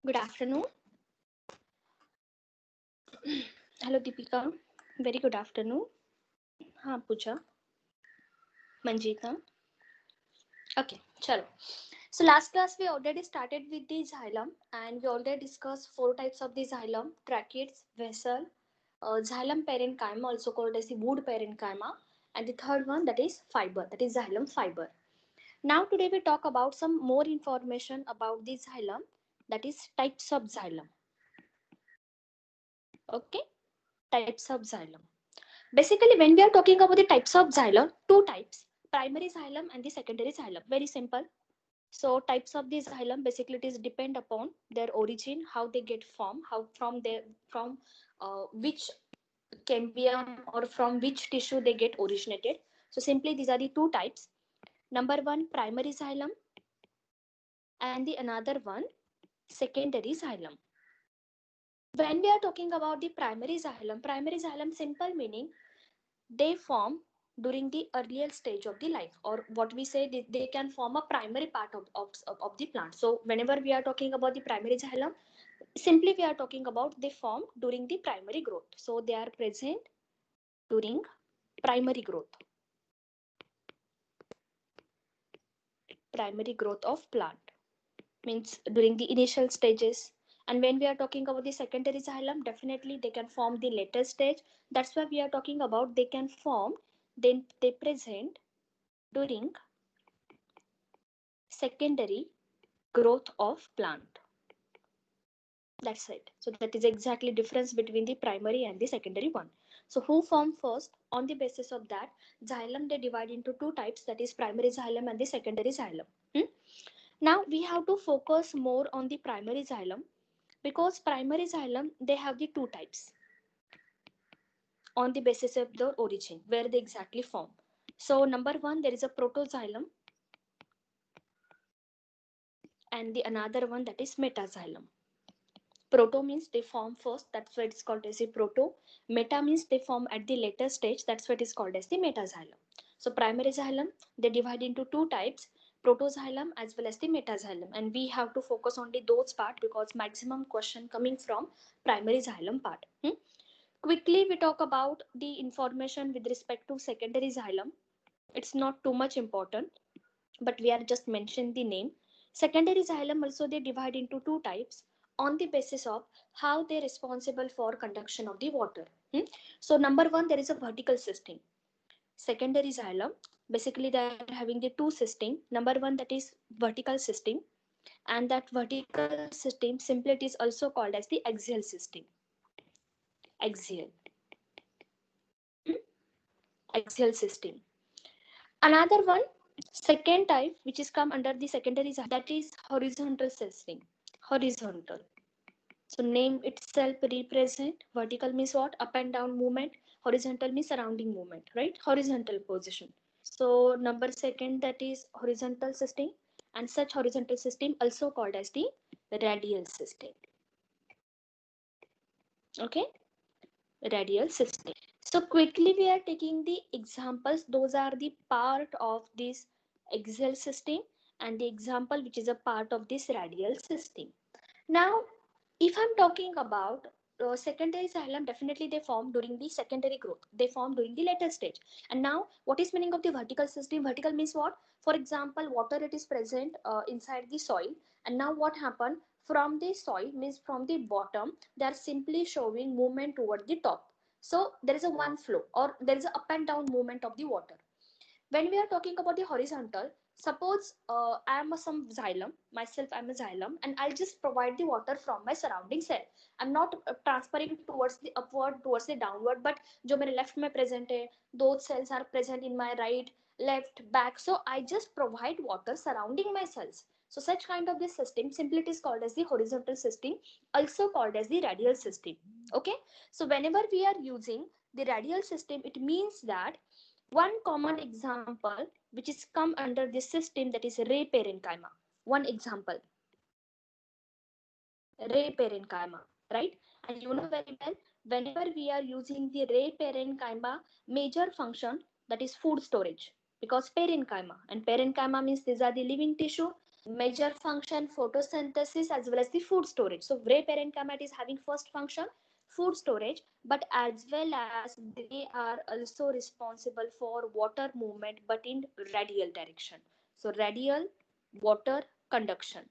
Good afternoon. Hello, Deepika. Very good afternoon. हाँ पूजा Manjeeta. Okay, chalo. So last class we already started with the xylem and we already discussed four types of the xylem: tracheids, vessel, xylem parenchyma, also called as the wood parenchyma, and the third one, that is fiber, that is xylem fiber. Now today we talk about some more information about the xylem, that is types of xylem. Okay, types of xylem. Basically, when we are talking about the types of xylem, two types: primary xylem and the secondary xylem. Very simple. So types of the xylem, basically it is depend upon their origin, how they get formed, how from which cambium or from which tissue they get originated. So simply these are the two types. Number one, primary xylem, and the another one, secondary xylem. When we are talking about the primary xylem simple meaning, they form during the earlier stage of the life, or what we say, they can form a primary part of the plant. So whenever we are talking about the primary xylem, simply we are talking about they form during the primary growth. So they are present during primary growth of plant, means during the initial stages. And when we are talking about the secondary xylem, definitely they can form the later stage. That's why we are talking about they can form, then they present during secondary growth of plant. That's it. So that is exactly difference between the primary and the secondary one. So who form first? On the basis of that, xylem they divide into two types, that is primary xylem and the secondary xylem. Now we have to focus more on the primary xylem, because primary xylem they have the two types on the basis of the origin where they exactly form. So number one, there is a protoxylem, and the another one, that is metaxylem. Proto means they form first, that's why it's called as a proto. Meta means they form at the later stage, that's what is called as the metaxylem. So primary xylem, they divide into two types: protoxylem as well as the metaxylem, and we have to focus on the those part because maximum question coming from primary xylem part. Quickly we talk about the information with respect to secondary xylem. It's not too much important, but we are just mentioning the name. Secondary xylem also they divide into two types on the basis of how they're responsible for conduction of the water. So number one, there is a vertical system. Secondary xylem, basically they are having the two system. Number one, that is vertical system, and that vertical system simply it is also called as the axial system. Axial. Axial system. Another one, second type, which is come under the secondary, that is horizontal system. Horizontal. So name itself represent, vertical means what? Up and down movement. Horizontal means surrounding movement, right? Horizontal position. So number second, that is horizontal system, and such horizontal system also called as the radial system. Okay, radial system. So quickly we are taking the examples. Those are the part of this axial system and the example which is a part of this radial system. Now, if I'm talking about secondary xylem, definitely they form during the secondary growth. They form during the later stage. And now, what is meaning of the vertical system? Vertical means what? For example, water it is present inside the soil. And now what happened? From the soil, means from the bottom, they are simply showing movement toward the top. So there is a one flow, or there is a up and down movement of the water. When we are talking about the horizontal, suppose I am a some xylem, myself I'm a xylem, and I'll just provide the water from my surrounding cell. I'm not transferring towards the upward, towards the downward, but जो मेरे left में present है, those cells are present in my right, left, back, so I just provide water surrounding my cells. So such kind of this system, simply it is called as the horizontal system, also called as the radial system. Okay, so whenever we are using the radial system, it means that one common example which is come under this system, that is ray parenchyma. One example, ray parenchyma, right? And you know very well, whenever we are using the ray parenchyma, major function, that is food storage, because parenchyma, and parenchyma means these are the living tissue. Major function photosynthesis as well as the food storage. So ray parenchyma is having first function food storage, but as well as they are also responsible for water movement but in radial direction. So radial water conduction.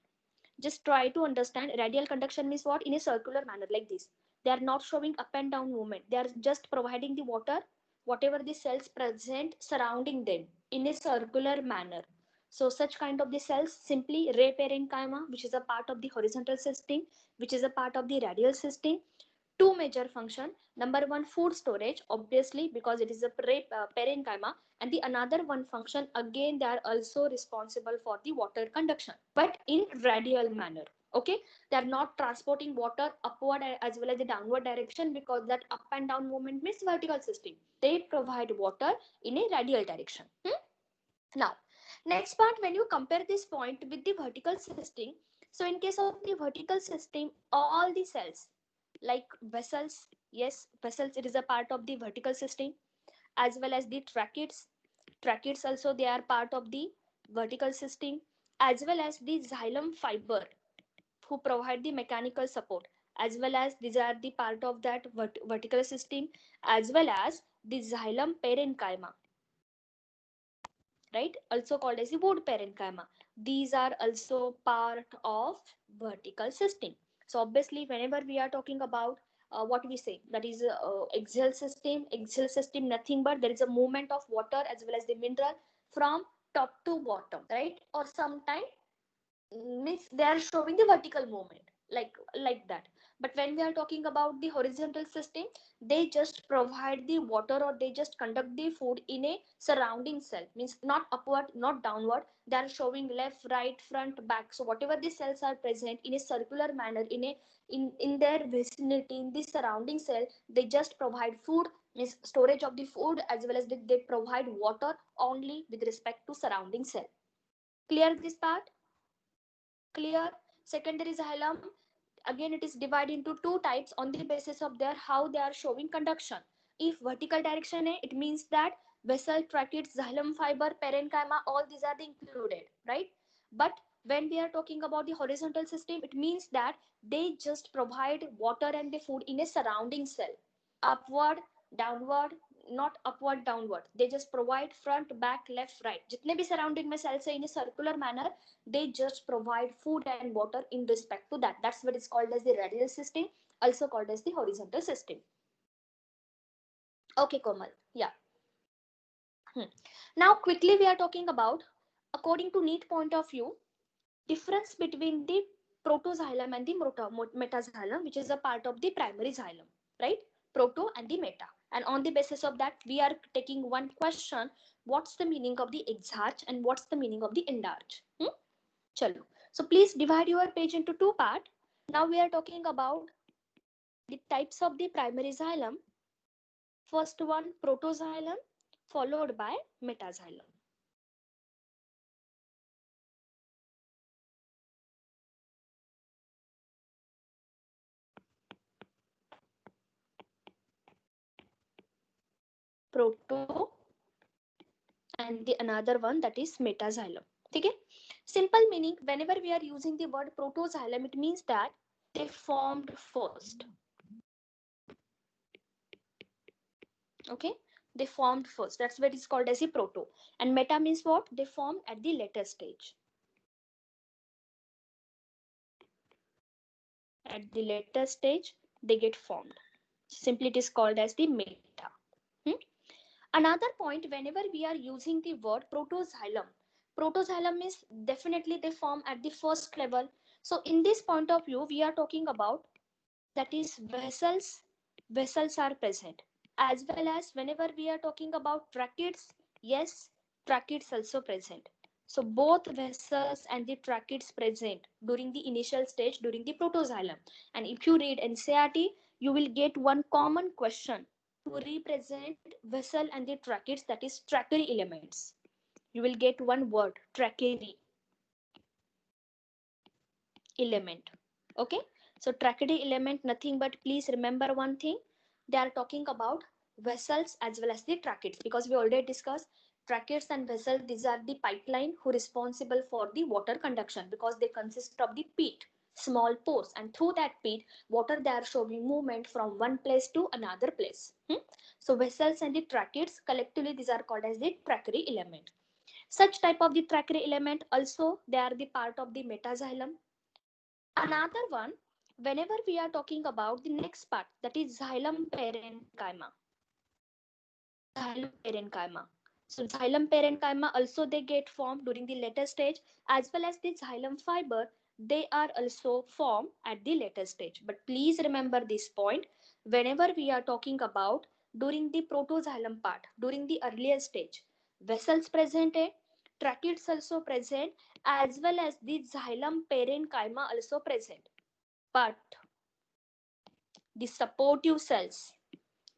Just try to understand radial conduction means what? In a circular manner like this. They are not showing up and down movement. They are just providing the water, whatever the cells present surrounding them in a circular manner. So such kind of the cells simply ray parenchyma, which is a part of the horizontal system, which is a part of the radial system. Two major function. Number one, food storage, obviously because it is a parenchyma, and the another one function again they are also responsible for the water conduction, but in radial manner. Okay, they are not transporting water upward as well as the downward direction, because that up and down movement means vertical system. They provide water in a radial direction. Now, next part, when you compare this point with the vertical system, so in case of the vertical system, all the cells like vessels, yes, vessels, it is a part of the vertical system, as well as the tracheids. Tracheids also they are part of the vertical system, as well as the xylem fiber who provide the mechanical support, as well as these are the part of that vertical system, as well as the xylem parenchyma, right, also called as the wood parenchyma. These are also part of vertical system. So obviously whenever we are talking about what we say, that is axial system. Axial system nothing but there is a movement of water as well as the mineral from top to bottom, right, or sometime means they are showing the vertical movement like that. But when we are talking about the horizontal system, they just provide the water or they just conduct the food in a surrounding cell, means not upward not downward. They are showing left, right, front, back. So whatever the cells are present in a circular manner in a in their vicinity, in the surrounding cell, they just provide food, means storage of the food, as well as they provide water only with respect to surrounding cell. Clear this part? Clear? Secondary xylem, again it is divided into two types on the basis of their how they are showing conduction. If vertical direction है, it means that vessel, tracheids, xylem fiber, parenchyma, all these are included, right? But when we are talking about the horizontal system, it means that they just provide water and the food in a surrounding cell, upward, downward, not upward downward. They just provide front, back, left, right, जितने भी surrounding में cells है in a circular manner, they just provide food and water in respect to that. That's what is called as the radial system, also called as the horizontal system. Okay, Komal. Yeah. Now quickly we are talking about, according to NEET point of view, difference between the protoxylem and the metaxylem, which is a part of the primary xylem, right? Proto and the meta. And on the basis of that, we are taking one question: what's the meaning of the exarch and what's the meaning of the endarch? Chalo. So please divide your page into two parts. Now we are talking about the types of the primary xylem. First one, protoxylem, followed by metaxylem. Proto and the another one, that is metaxylem. Okay? Simple meaning, whenever we are using the word protoxylem, it means that they formed first. Okay? They formed first. That's what is called as a proto. And meta means what? They formed at the later stage. At the later stage, they get formed. Simply it is called as the meta. Another point, whenever we are using the word protoxylem, protoxylem is definitely they form at the first level. So in this point of view, we are talking about, that is vessels are present, as well as whenever we are talking about tracheids, yes, tracheids also present. So both vessels and the tracheids present during the initial stage during the protoxylem. And if you read NCERT, you will get one common question to represent vessel and the tracheids, that is tracheids elements. You will get one word, tracheids element. Okay, so tracheids element nothing but, please remember one thing, they are talking about vessels as well as the tracheids, because we already discussed Tracheids and vessels, these are the pipeline who responsible for the water conduction because they consist of the pit, small pores, and through that pit, water they are showing movement from one place to another place. So vessels and the tracheids collectively these are called as the trachea element. Such type of the trachea element also they are the part of the metaxylem. Another one, whenever we are talking about the next part, that is xylem parenchyma. Xylem parenchyma. So xylem parenchyma also they get formed during the later stage, as well as the xylem fiber they are also formed at the later stage. But please remember this point, whenever we are talking about during the protoxylem part, during the earlier stage, vessels presented, tracheids also present, as well as the xylem parenchyma also present. But the supportive cells,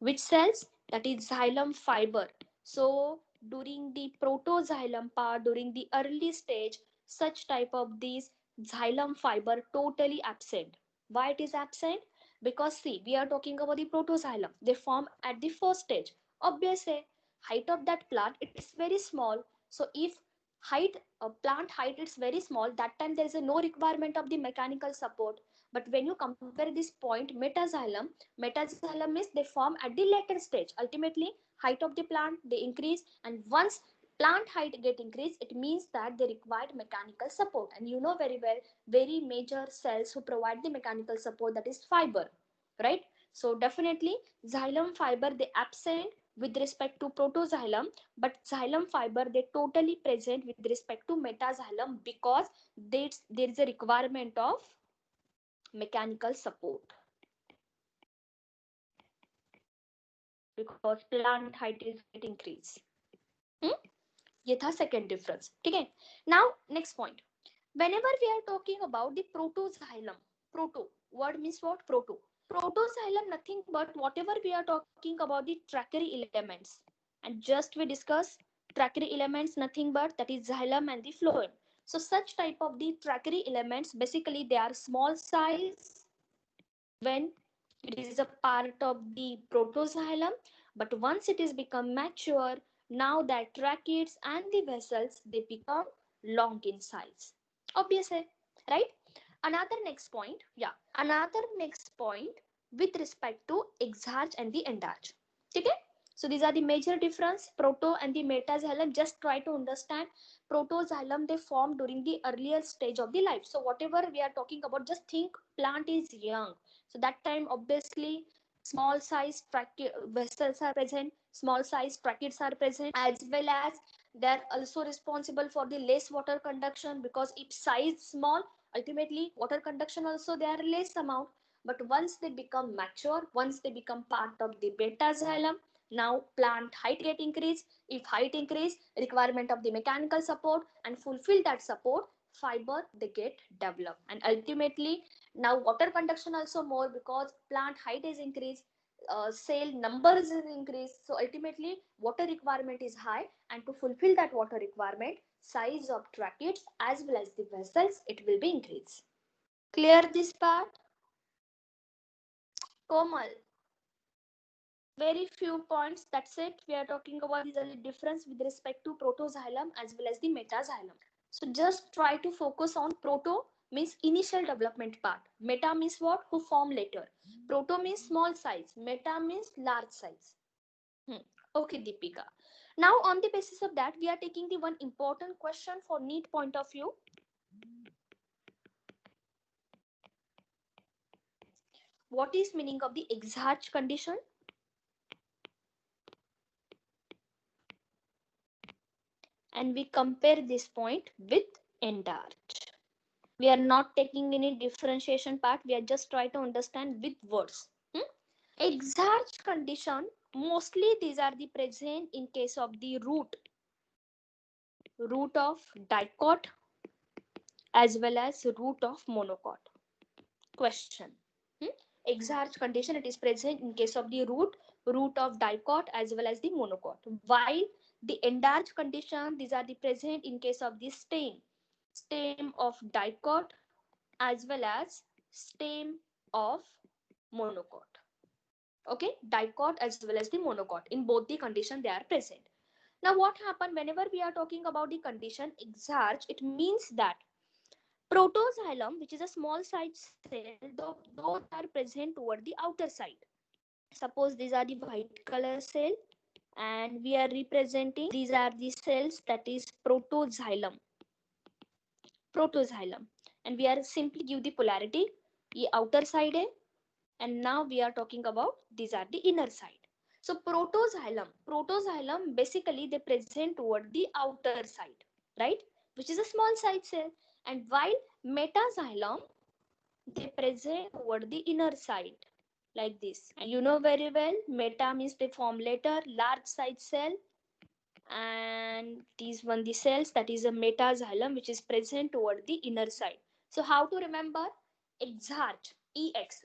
which cells? That is xylem fiber. So during the protoxylem part, during the early stage, such type of these xylem fiber totally absent. Why it is absent? Because see, we are talking about the protoxylem. They form at the first stage. Obviously, height of that plant it's very small. So if height plant height is very small, that time there is a no requirement of the mechanical support. But when you compare this point metaxylem, metaxylem is they form at the later stage. Ultimately, height of the plant they increase, and once plant height get increased, it means that they required mechanical support. And you know very well, very major cells who provide the mechanical support, that is fiber, right? So definitely xylem fiber they absent with respect to protoxylem, but xylem fiber they totally present with respect to metaxylem because there is a requirement of mechanical support because plant height is get increase. hmm? ये था second difference. ठीक है. Now next point, whenever we are talking about the protoxylem, proto word means what? Protoxylem nothing but whatever we are talking about the trachea elements, and just we discuss trachea elements nothing but that is xylem and the phloem. So such type of the trachea elements basically they are small size when it is a part of the protoxylem, but once it is become mature, now that tracheids and the vessels they become long in size. Obviously, right? Another next point, yeah, another next point with respect to exarch and the endarch. Okay? So these are the major difference, proto and the metaxylem. Just try to understand protoxylem they form during the earlier stage of the life. So whatever we are talking about, just think plant is young. So that time obviously small size vessels are present, small size tracheids are present, as well as they're also responsible for the less water conduction because if size small, ultimately water conduction also they are less amount. But once they become mature, once they become part of the beta xylem, now plant height get increased. If height increase, requirement of the mechanical support, and fulfill that support, fiber they get developed, and ultimately now water conduction also more because plant height is increased, cell numbers is increased, so ultimately water requirement is high, and to fulfill that water requirement, size of tracheids as well as the vessels it will be increased. Clear this part? Komal, very few points, that's it. We are talking about the difference with respect to protoxylem as well as the metaxylem. So just try to focus on proto means initial development part. Meta means what? Who form later. Proto means small size. Meta means large size. Okay, Deepika. Now on the basis of that, we are taking the one important question for NEET point of view. What is meaning of the exarch condition? And we compare this point with endarch. We are not taking any differentiation part. We are just trying to understand with words. Exarch condition, mostly these are the present in case of the root of dicot as well as root of monocot. Question. Exarch condition, it is present in case of the root of dicot as well as the monocot. While the endarch condition, these are the present in case of the stem of dicot as well as stem of monocot. Okay, dicot as well as the monocot, in both the condition they are present. Now what happened whenever we are talking about the condition exarch, it means that protoxylem, which is a small size cell, those are present toward the outer side. Suppose these are the white color cell and we are representing these are the cells, that is protoxylem, and we are simply give the polarity ये outer side है, and now we are talking about these are the inner side. So protoxylem basically they present toward the outer side, right, which is a small size cell, and while metaxylem they present toward the inner side like this. And you know very well, meta means they form later large size cell, and these one the cells, that is a metaxylem which is present toward the inner side. So how to remember? Exarch,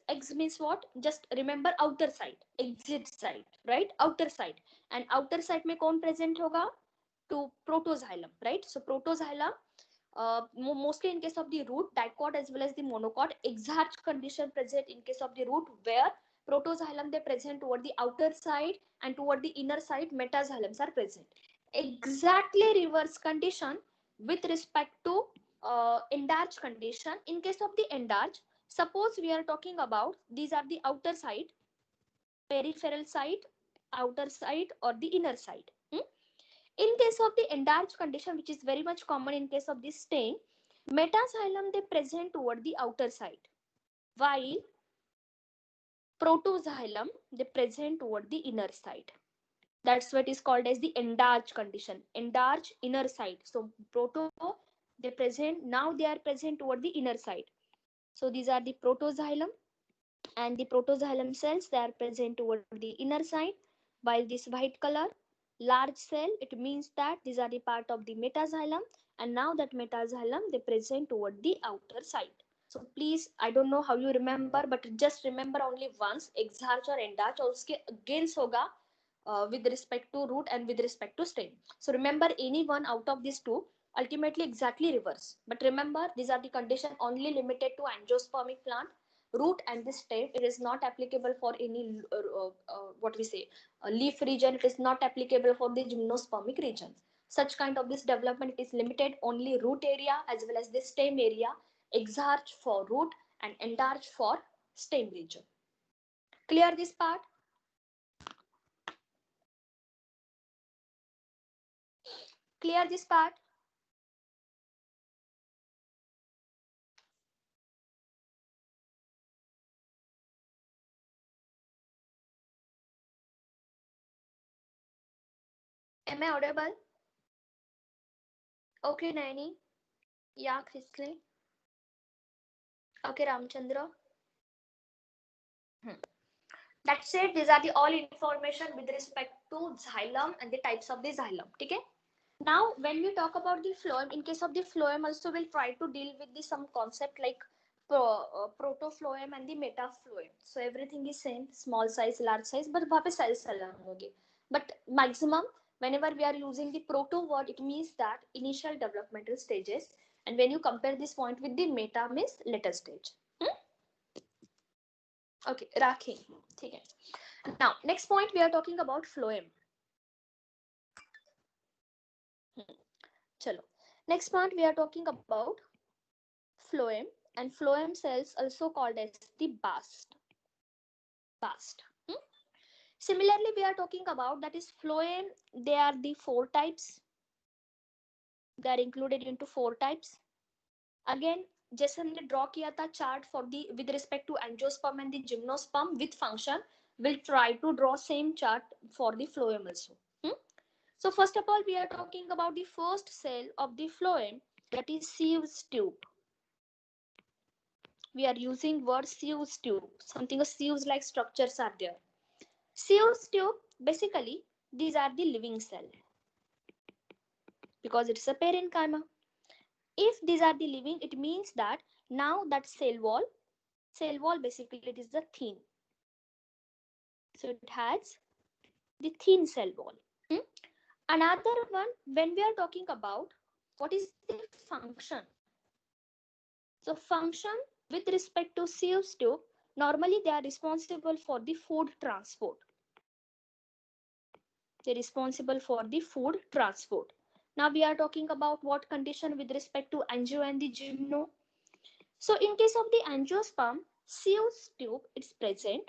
ex means what? Just remember outer side, exit side, right, outer side. And outer side में कौन present होगा? To protoxylem, right? So protoxylem mostly in case of the root dicot as well as the monocot. Exarch condition present in case of the root, where protoxylem they present toward the outer side and toward the inner side metaxylems are present. Exactly reverse condition with respect to enlarged condition. In case of the enlarged, suppose we are talking about these are the outer side, peripheral side, outer side or the inner side. In case of the enlarged condition, which is very much common in case of this stain, metaxylem they present toward the outer side, while protoxylem they present toward the inner side. That's what is called as the enlarged condition, enlarged inner side. So proto they present, now they are present toward the inner side. So these are the protoxylem, and the protoxylem cells they are present toward the inner side, while this white color large cell, it means that these are the part of the metaxylem, and now that metaxylem they present toward the outer side. So please, I don't know how you remember, but just remember only once, exarch or enlarge, और उसके against होगा with respect to root and with respect to stem. So remember any one out of these two, ultimately exactly reverse. But remember, these are the condition only limited to angiospermic plant, root and the stem. It is not applicable for any what we say leaf region. It is not applicable for the gymnospermic region. Such kind of this development is limited only root area as well as the stem area. Exarch for root and enlarge for stem region. Clear this part? Clear this part? Am I audible? Okay, Naini. Yeah, Chrisley. Okay, Ramchandra. That's it. These are the all information with respect to xylem and the types of the xylem. Okay. Now, when we talk about the phloem, in case of the phloem, also we'll try to deal with the some concept like protophlloem and the metaphlloem. So everything is same, small size, large size, but वहाँ पे cells अलग होंगे. But maximum, whenever we are using the proto word, it means that initial developmental stages. And when you compare this point with the meta, means later stage. Okay, Rakhi. Okay. Now, next point we are talking about phloem. Chalo. Next point we are talking about phloem, and phloem cells also called as the bast. Bast. Similarly, we are talking about that is phloem. They are the four types. They are included into four types. Again, जैसे हमने draw किया था chart for the with respect to angiosperm and the gymnosperm with function, we'll try to draw same chart for the phloem also. So first of all, we are talking about the first cell of the phloem, that is Sieves tube. We are using word Sieves tube. Something Sieves like structures are there. Sieves tube, basically, these are the living cell because it's a parenchyma. If these are the living, it means that now that cell wall basically it is the thin. So it has the thin cell wall. Another one, when we are talking about what is the function. So function with respect to Sieves tube, normally they are responsible for the food transport. They're responsible for the food transport. Now we are talking about what condition with respect to angio and the gymno. So in case of the angiosperm, Seuss tube is present.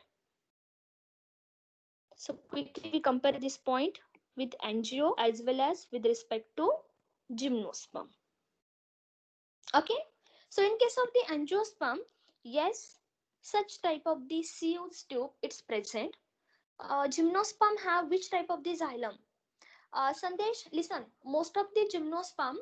So quickly we compare this point with angio as well as with respect to gymnosperm. Okay. So in case of the angiosperm, yes, such type of the Seuss tube it's present. Gymnosperm have which type of the xylem? Sandesh, listen, most of the gymnosperm,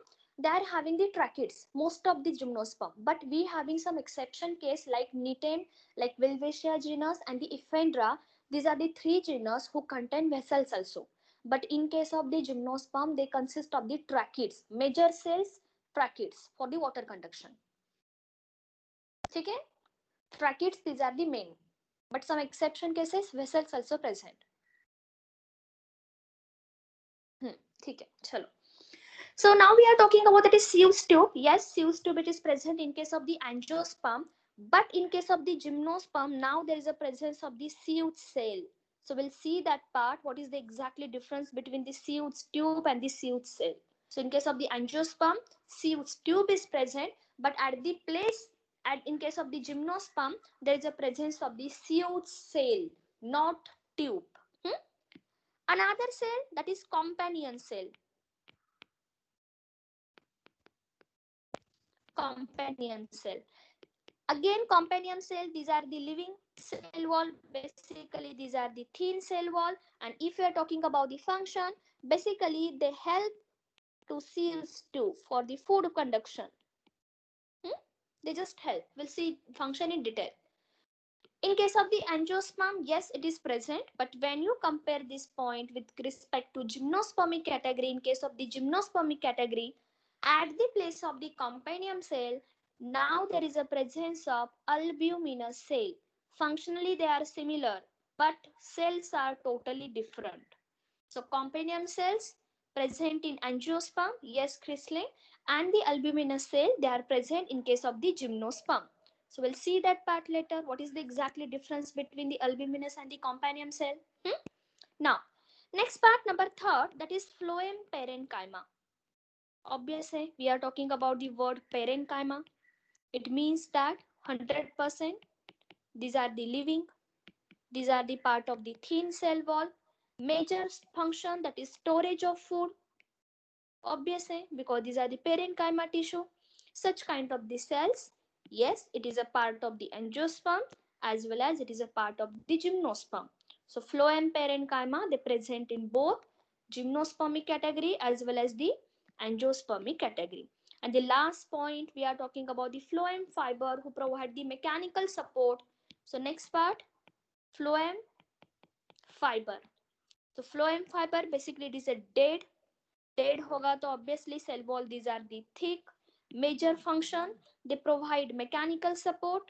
they are having the tracheids, most of the gymnosperm, but we having some exception case like Nitain, like Wilvesia genus and the Ephendra. These are the three genus who contain vessels also. But in case of the gymnosperm, they consist of the tracheids, major cells, tracheids for the water conduction. Okay? Tracheids, these are the main. But some exception cases, vessels also present. ठीक है, चलो. So now we are talking about that is Seuss tube. Yes, Seuss tube it is present in case of the angiosperm, but in case of the gymnosperm, now there is a presence of the Seuss cell. So we'll see that part. What is the exactly difference between the Seuss tube and the Seuss cell? So in case of the angiosperm, Seuss tube is present, but at the place, and in case of the gymnosperm, there is a presence of the Seuss cell, not tube. Another cell that is companion cell. Companion cell. Again, companion cell, these are the living cell wall. Basically, these are the thin cell wall. And if you are talking about the function, basically they help to seals too for the food conduction. They just help. We'll see function in detail. In case of the angiosperm, yes, it is present. But when you compare this point with respect to gymnospermic category, in case of the gymnospermic category, at the place of the companion cell, now there is a presence of albuminous cell. Functionally, they are similar, but cells are totally different. So companion cells present in angiosperm, yes, Chrisley, and the albuminous cell, they are present in case of the gymnosperm. So we'll see that part later. What is the exactly difference between the albuminous and the companion cell? Now, next part number third, that is phloem parenchyma. Obviously, we are talking about the word parenchyma. It means that 100% these are the living, these are the part of the thin cell wall. Major function that is storage of food. Obviously, because these are the parenchyma tissue. Such kind of the cells, yes, it is a part of the angiosperm as well as it is a part of the gymnosperm. So phloem parenchyma, they present in both gymnospermic category as well as the angiospermic category. And the last point, we are talking about the phloem fiber who provide the mechanical support. So next part, phloem fiber. So phloem fiber, basically it is a dead होगा तो obviously cell wall, these are the thick. Major function, they provide mechanical support.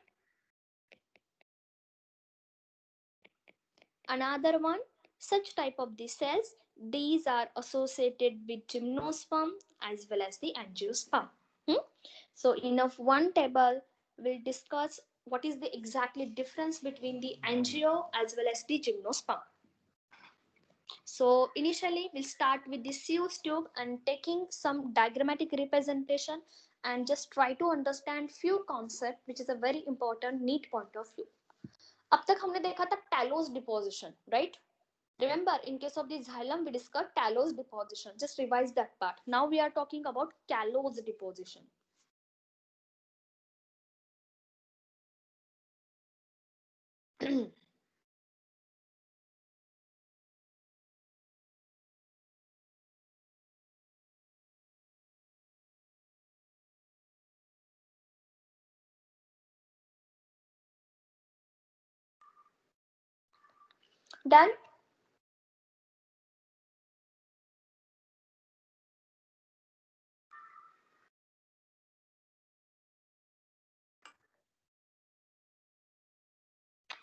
Another one, such type of the cells, these are associated with gymnosperm as well as the angiosperm. So enough one table, we'll discuss what is the exactly difference between the angio as well as the gymnosperm. So initially we'll start with the Seuss tube and taking some diagrammatic representation and just try to understand few concept which is a very important neat point of view. अब तक हमने देखा था talose deposition, right? Remember, in case of the xylem, we discussed talose deposition. Just revise that part. Now we are talking about callose deposition. Done?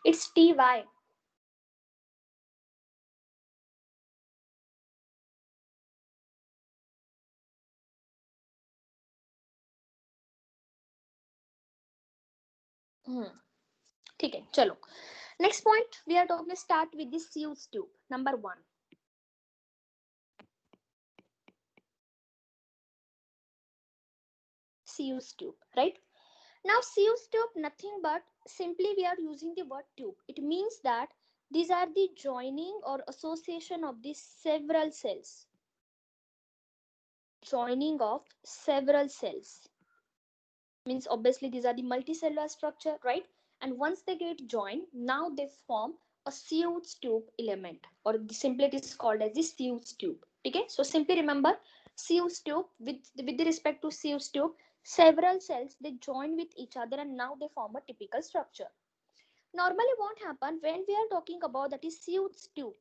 It's TY. ठीक है, चलो. Next point, we are going to start with the Seuss tube. Number 1. Seuss tube, right? Now Seuss tube, nothing but simply we are using the word tube. It means that these are the joining or association of the several cells. Joining of several cells. Means obviously these are the multicellular structure, right? And once they get joined, now they form a Seuss tube element, or simply it is called as the Seuss tube. Okay, so simply remember Seuss tube, with the respect to Seuss tube, several cells they join with each other and now they form a typical structure. Normally what happen when we are talking about that is Seuss tube,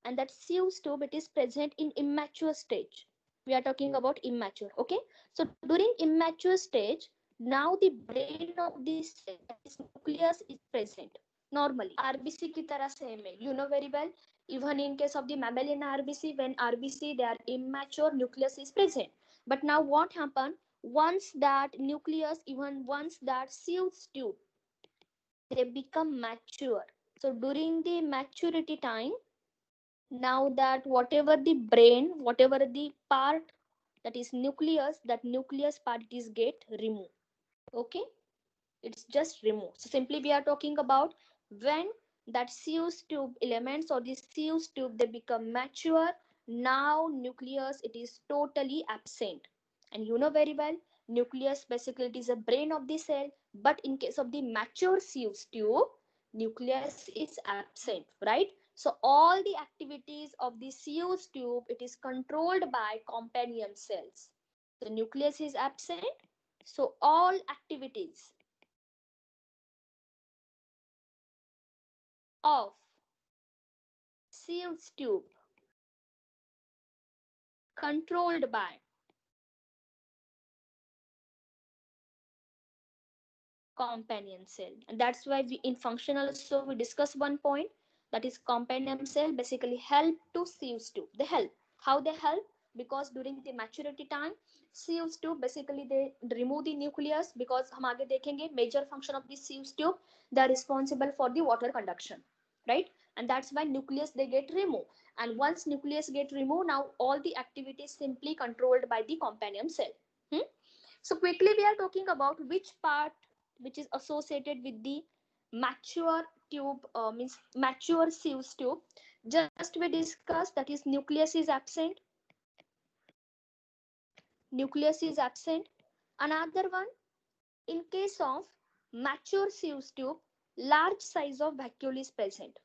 and that Seuss tube, it is present in immature stage. We are talking about immature. Okay, so during immature stage, now the brain of this cell, that is nucleus, is present. Normally RBC की तरह same है, you know very well. Even in case of the mammalian RBC, when RBC they are immature, nucleus is present. But now what happen, once that nucleus, even once that Seuss tube, they become mature. So during the maturity time, now that whatever the brain, whatever the part, that is nucleus, that nucleus part is get removed. Okay, it's just removed. So simply we are talking about when that Seuss tube elements or the Seuss tube they become mature, now nucleus it is totally absent. And you know very well, nucleus basically it is a brain of the cell, but in case of the mature Seuss tube, nucleus is absent, right? So all the activities of the Seuss tube, it is controlled by companion cells. The nucleus is absent, so all activities of Seuss tube controlled by companion cell. And that's why we in functional so we discuss one point, that is companion cell basically help to Seuss tube. They help. How they help? Because during the maturity time, Seuss tube basically they remove the nucleus, because हम आगे देखेंगे major function of the Seuss tube, they are responsible for the water conduction, right? And that's why nucleus they get removed. And once nucleus get removed, now all the activities simply controlled by the companion cell. So quickly we are talking about which part which is associated with the mature tube, means mature Seuss tube. Just we discussed that is nucleus is absent. Nucleus is absent. Another one, in case of mature Seuss tube, large size of vacuole is present.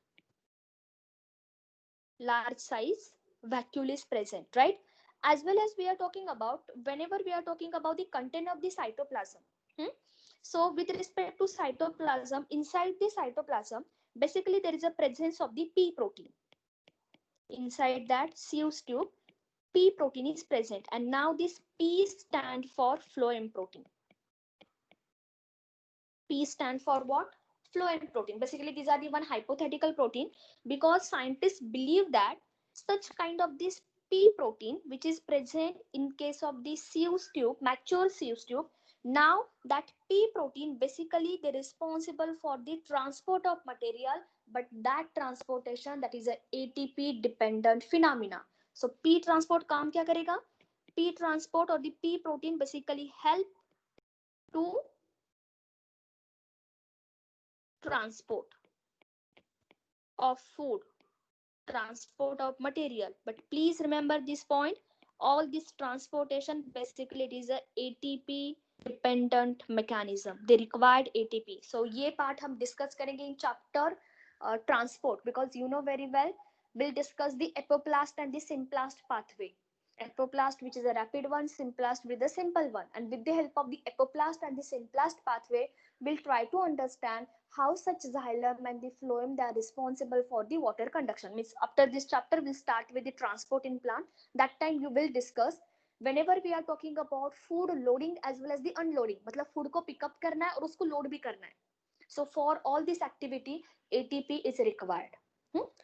Large size vacuole is present, right? As well as we are talking about, whenever we are talking about the content of the cytoplasm. So with respect to cytoplasm, inside the cytoplasm, basically there is a presence of the P protein. Inside that Seuss tube, P protein is present, and now this P stand for phloem protein. P stand for what? Phloem protein. Basically, these are the one hypothetical protein, because scientists believe that such kind of this P protein, which is present in case of the Seuss tube, mature Seuss tube, now that P protein basically they're responsible for the transport of material, but that transportation, that is a ATP dependent phenomena. So P transport काम क्या करेगा? P transport or the P protein basically help to transport of food, transport of material. But please remember this point, all this transportation basically it is a ATP dependent mechanism. They required ATP. So ये part हम discuss करेंगे in chapter transport, because you know very well we'll discuss the apoplast and the symplast pathway. Apoplast, which is a rapid one, symplast with a simple one, and with the help of the apoplast and the symplast pathway, we'll try to understand how such xylem and the phloem they are responsible for the water conduction. Means after this chapter we'll start with the transport in plant. That time you will discuss whenever we are talking about food loading as well as the unloading, मतलब food को pick up करना है और उसको load भी करना है. So for all this activity ATP is required.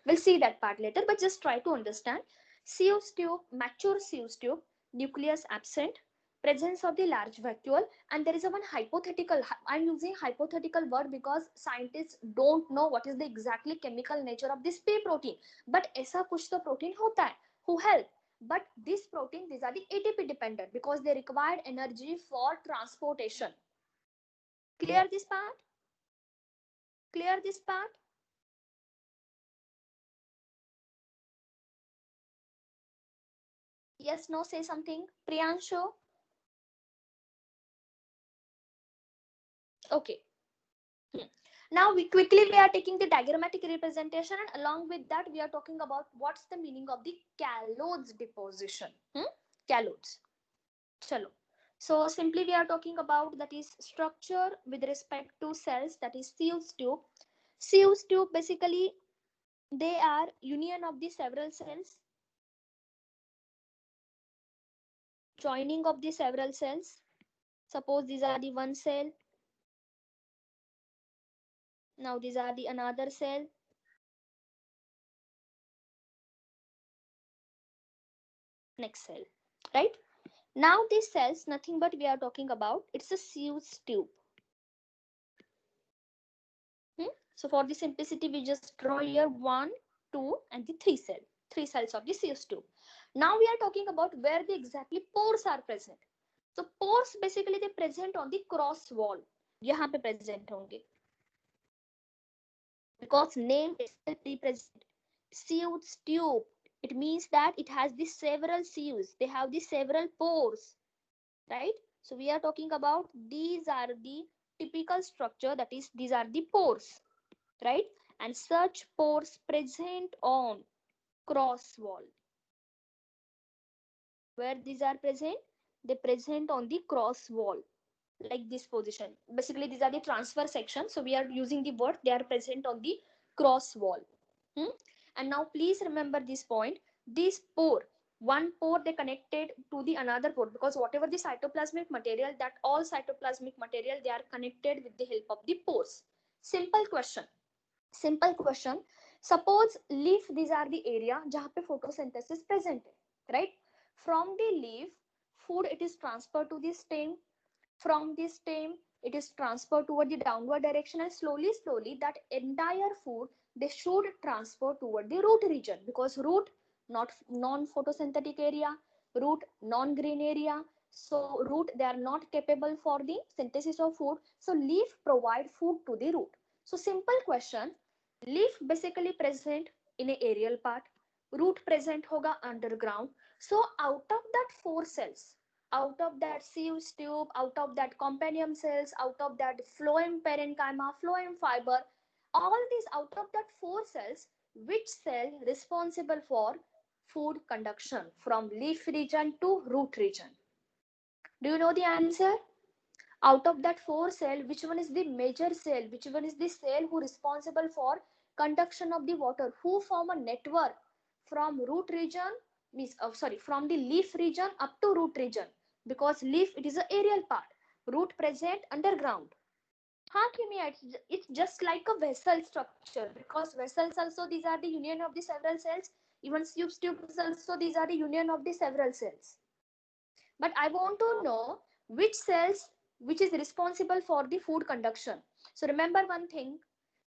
We'll see that part later, but just try to understand. Seuss tube, mature Seuss tube, nucleus absent, presence of the large vacuole, and there is a one hypothetical, I'm using hypothetical word because scientists don't know what is the exactly chemical nature of this P protein, but ऐसा कुछ तो protein होता है who help. But this protein, these are the ATP dependent because they required energy for transportation. Clear this part? Clear this part? Yes, no, say something. Priyanshu? Okay. Now we are taking the diagrammatic representation, and along with that we are talking about what's the meaning of the Calodes deposition. Calodes. Chalo. So simply we are talking about that is structure with respect to cells, that is Sieves tube. Sieves tube basically they are union of the several cells, joining of the several cells. Suppose these are the one cell. Now these are the another cell. Next cell, right? Now these cells, nothing but we are talking about, it's a Sieves tube. So for the simplicity, we just draw here 1, 2, and the 3 cell. 3 cells of the Sieves tube. Now we are talking about where the exactly pores are present. So pores basically they present on the cross wall. यहाँ पे present होंगे. Because name itself represents Sieves tube. It means that it has the several sieves. They have the several pores, right? So we are talking about these are the typical structure, that is these are the pores, right? And such pores present on cross wall. Where these are present? They present on the cross wall, like this position. Basically these are the transfer sections, so we are using the word they are present on the cross wall. And now please remember this point. This pore, one pore they connected to the another pore, because whatever the cytoplasmic material, that all cytoplasmic material they are connected with the help of the pores. Simple question. Suppose leaf, these are the area जहाँ पे photosynthesis present है, right? From the leaf, food it is transferred to the stem. From the stem, it is transferred toward the downward direction, and slowly that entire food they should transfer toward the root region, because root not non-photosynthetic area, root non-green area. So root they are not capable for the synthesis of food. So leaf provide food to the root. So simple question. Leaf basically present in a aerial part, root present hoga underground. So out of that 4 cells, out of that Sieves tube, out of that compendium cells, out of that phloem parenchyma, phloem fiber, all these out of that 4 cells, which cell responsible for food conduction from leaf region to root region? Do you know the answer? Out of that 4 cell, which one is the major cell? Which one is the cell who responsible for conduction of the water, who form a network from root region, means from the leaf region up to root region? Because leaf it is an aerial part, root present underground. Kimia, it's just like a vessel structure, because vessels also these are the union of the several cells. Even tubes also these are the union of the several cells. But I want to know which cells which is responsible for the food conduction. So remember one thing,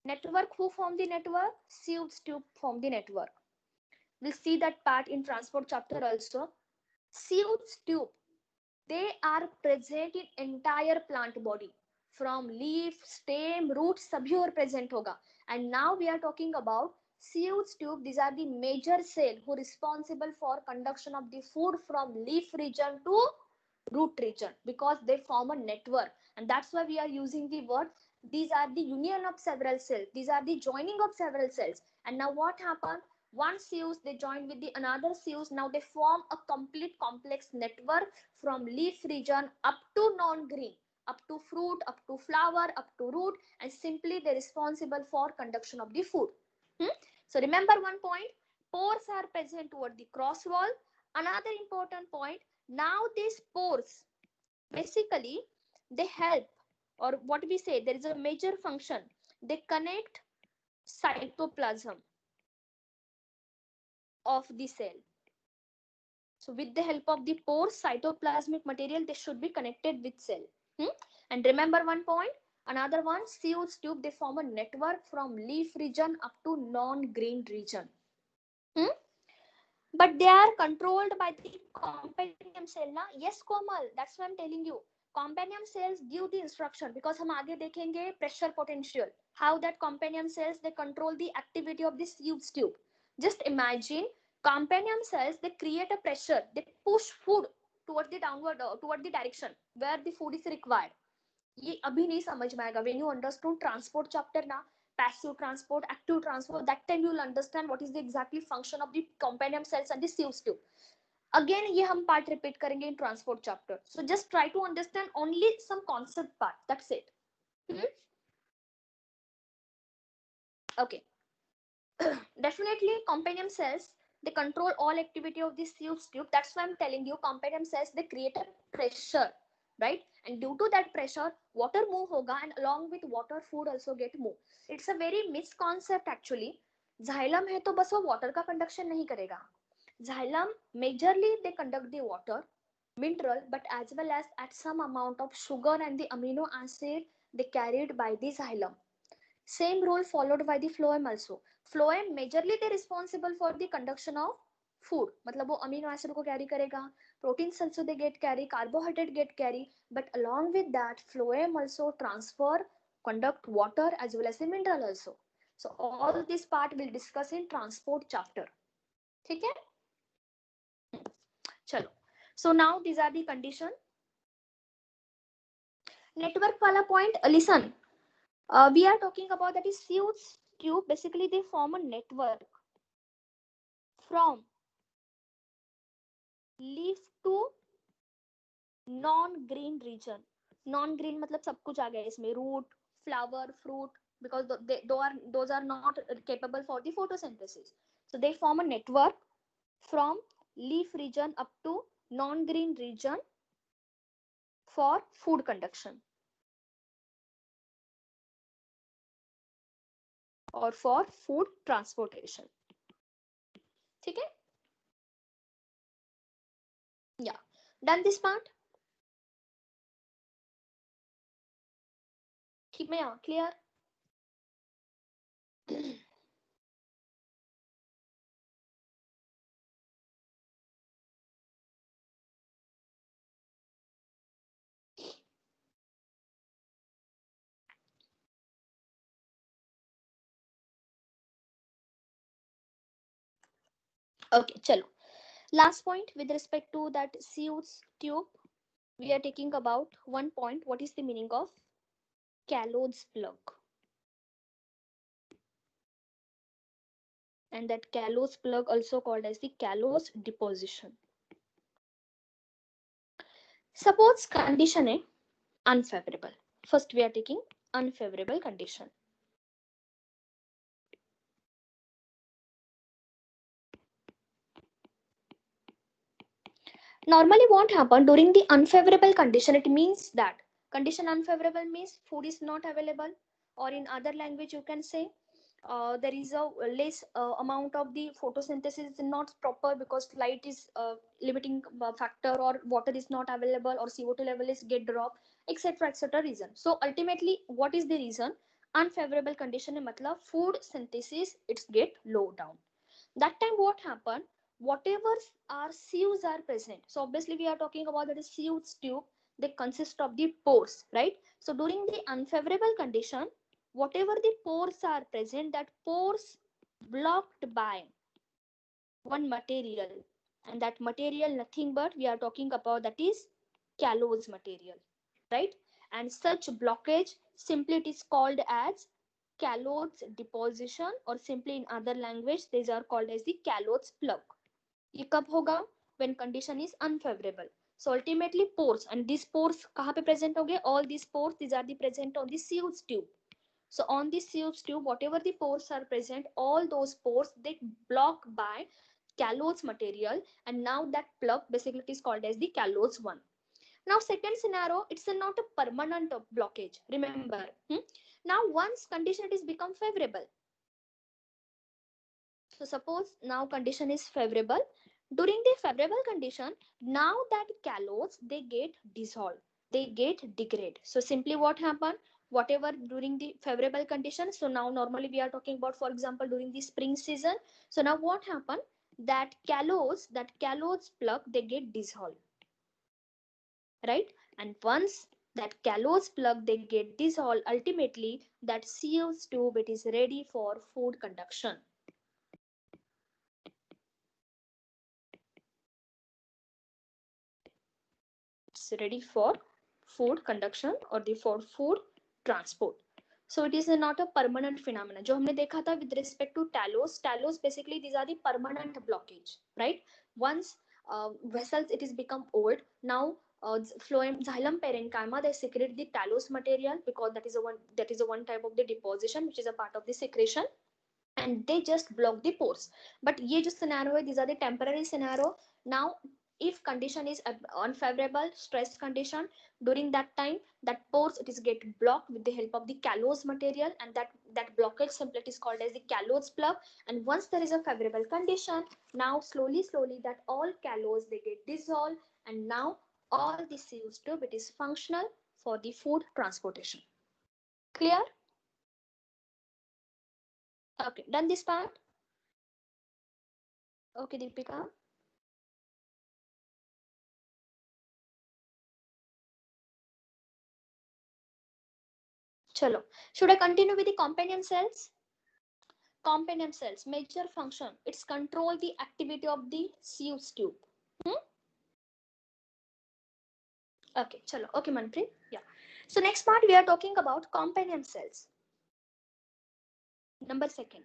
network, who form the network? Sieves tube form the network. We'll see that part in transport chapter also. Sieves tube, they are present in entire plant body. From leaf, stem, root, sabhi और present होगा. And now we are talking about Sieves tube. These are the major cell who responsible for conduction of the food from leaf region to root region, because they form a network, and that's why we are using the word these are the union of several cells, these are the joining of several cells. And now what happened? One sieves they join with the another sieves, now they form a complete complex network from leaf region up to non-green, up to fruit, up to flower, up to root, and simply they're responsible for conduction of the food. So remember one point, pores are present toward the cross wall. Another important point, now these pores basically they help, or what we say, there is a major function, they connect cytoplasm of the cell. So with the help of the pores, cytoplasmic material they should be connected with cell. And remember one point, another one, Sieves tube they form a network from leaf region up to non-green region. but they are controlled by the compendium cell na. Yes Komal, that's why I'm telling you compendium cells give the instruction, because हम आगे देखेंगे pressure potential, how that compendium cells they control the activity of this Hughes tube. Just imagine compendium cells they create a pressure, they push food toward the downward toward the direction where the food is required. ये अभी नहीं समझ में आएगा when you understand transport chapter ना, passive transport, active transport, that time you will understand what is the exactly function of the compendium cells and the Hughes tube. Again ये हम part repeat करेंगे in transport chapter, so just try to understand only some concept part, that's it. Okay. Definitely compendium cells they control all activity of this Hughes tube, that's why I'm telling you compendium cells they create a pressure, right? And due to that pressure water move hoga, and along with water food also get move. It's a very misconcept actually. Xylem है तो बस वो water का conduction नहीं करेगा. Xylem majorly they conduct the water, mineral, but as well as at some amount of sugar and the amino acid they carried by the xylem. Same rule followed by the phloem also. Phloem majorly they responsible for the conduction of food. मतलब वो amino acid को carry करेगा, proteins also they get carry, carbohydrate get carry, but along with that phloem also transfer, conduct water as well as the mineral also. So all this part we'll discuss in transport chapter. ठीक है? चलो. So now these are the condition. Network वाला point, listen. We are talking about that is Hughes tube. Basically, they form a network from leaf to non-green region. Non-green मतलब सब कुछ आ गया इसमें, root, flower, fruit, because those are not capable for the photosynthesis. So they form a network from leaf region up to non-green region for food conduction or for food transportation. ठीक है? Yeah. Done this part? ठीक में clear? Okay, chalo. Last point with respect to that Hughes tube, we are taking about one point. What is the meaning of Callot's plug? And that Callot's plug also called as the Callot's deposition. Suppose condition A unfavorable. First we are taking unfavorable condition. Normally what happen during the unfavorable condition, it means that condition unfavorable means food is not available, or in other language you can say there is a less amount of the photosynthesis is not proper because light is limiting factor, or water is not available, or CO2 level is get dropped, etc etc reason. So ultimately what is the reason? Unfavorable condition है मतलब food synthesis it's get low down. That time what happened, whatever our sieves are present, so obviously we are talking about that is Hughes tube, they consist of the pores, right? So during the unfavorable condition whatever the pores are present, that pores blocked by one material, and that material nothing but we are talking about that is Callot's material, right? And such blockage simply it is called as Callot's deposition, or simply in other language these are called as the Callot's plug. ये कब होगा? When condition is unfavorable. So ultimately pores, and these pores कहाँ पे present होंगे? All these pores these are the present on the Hughes tube. So on this Hughes tube, whatever the pores are present, all those pores they block by Callot's material, and now that plug basically is called as the Callot's one. Now second scenario, it's not a permanent blockage. Remember, now once condition it is become favorable. So suppose now condition is favorable. During the favorable condition, now that Callots they get dissolved, they get degrade. So simply what happened? Whatever during the favorable condition. So now normally we are talking about, for example, during the spring season. So now what happened? that callose plug, they get dissolved, right? And once that callose plug they get dissolved, ultimately that Sew's tube, it is ready for food conduction. It's ready for food conduction or the for food transport. So it is not a permanent phenomenon. जो हमने देखा था with respect to talus basically these are the permanent blockage, right? Once vessels it is become old, now phloem xylem parenchyma they secrete the talus material, because that is a one type of the deposition which is a part of the secretion, and they just block the pores. But ye jo scenario hai, these are the temporary scenario. Now if condition is unfavorable, stress condition, during that time that pores it is get blocked with the help of the callose material, and that blockage simply is called as the callose plug. And once there is a favorable condition, now slowly that all callose they get dissolved, and now all the Sew's tube it is functional for the food transportation. Clear? Okay, done this part. Okay, Deepika. Chalo. Should I continue with the companion cells? Companion cells, major function, it's control the activity of the Sew's tube. Okay, chalo. Okay, Manpreet. Yeah. So next part we are talking about companion cells. Number second.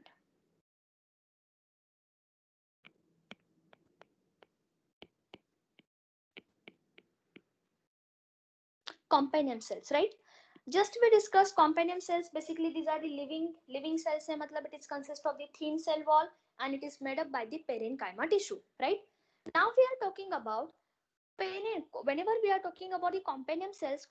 Companion cells, right? Just we discussed companion cells. Basically, these are the living cells. Se matlab it is consist of the thin cell wall and it is made up by the parenchyma tissue, right? Now we are talking about whenever we are talking about the companion cells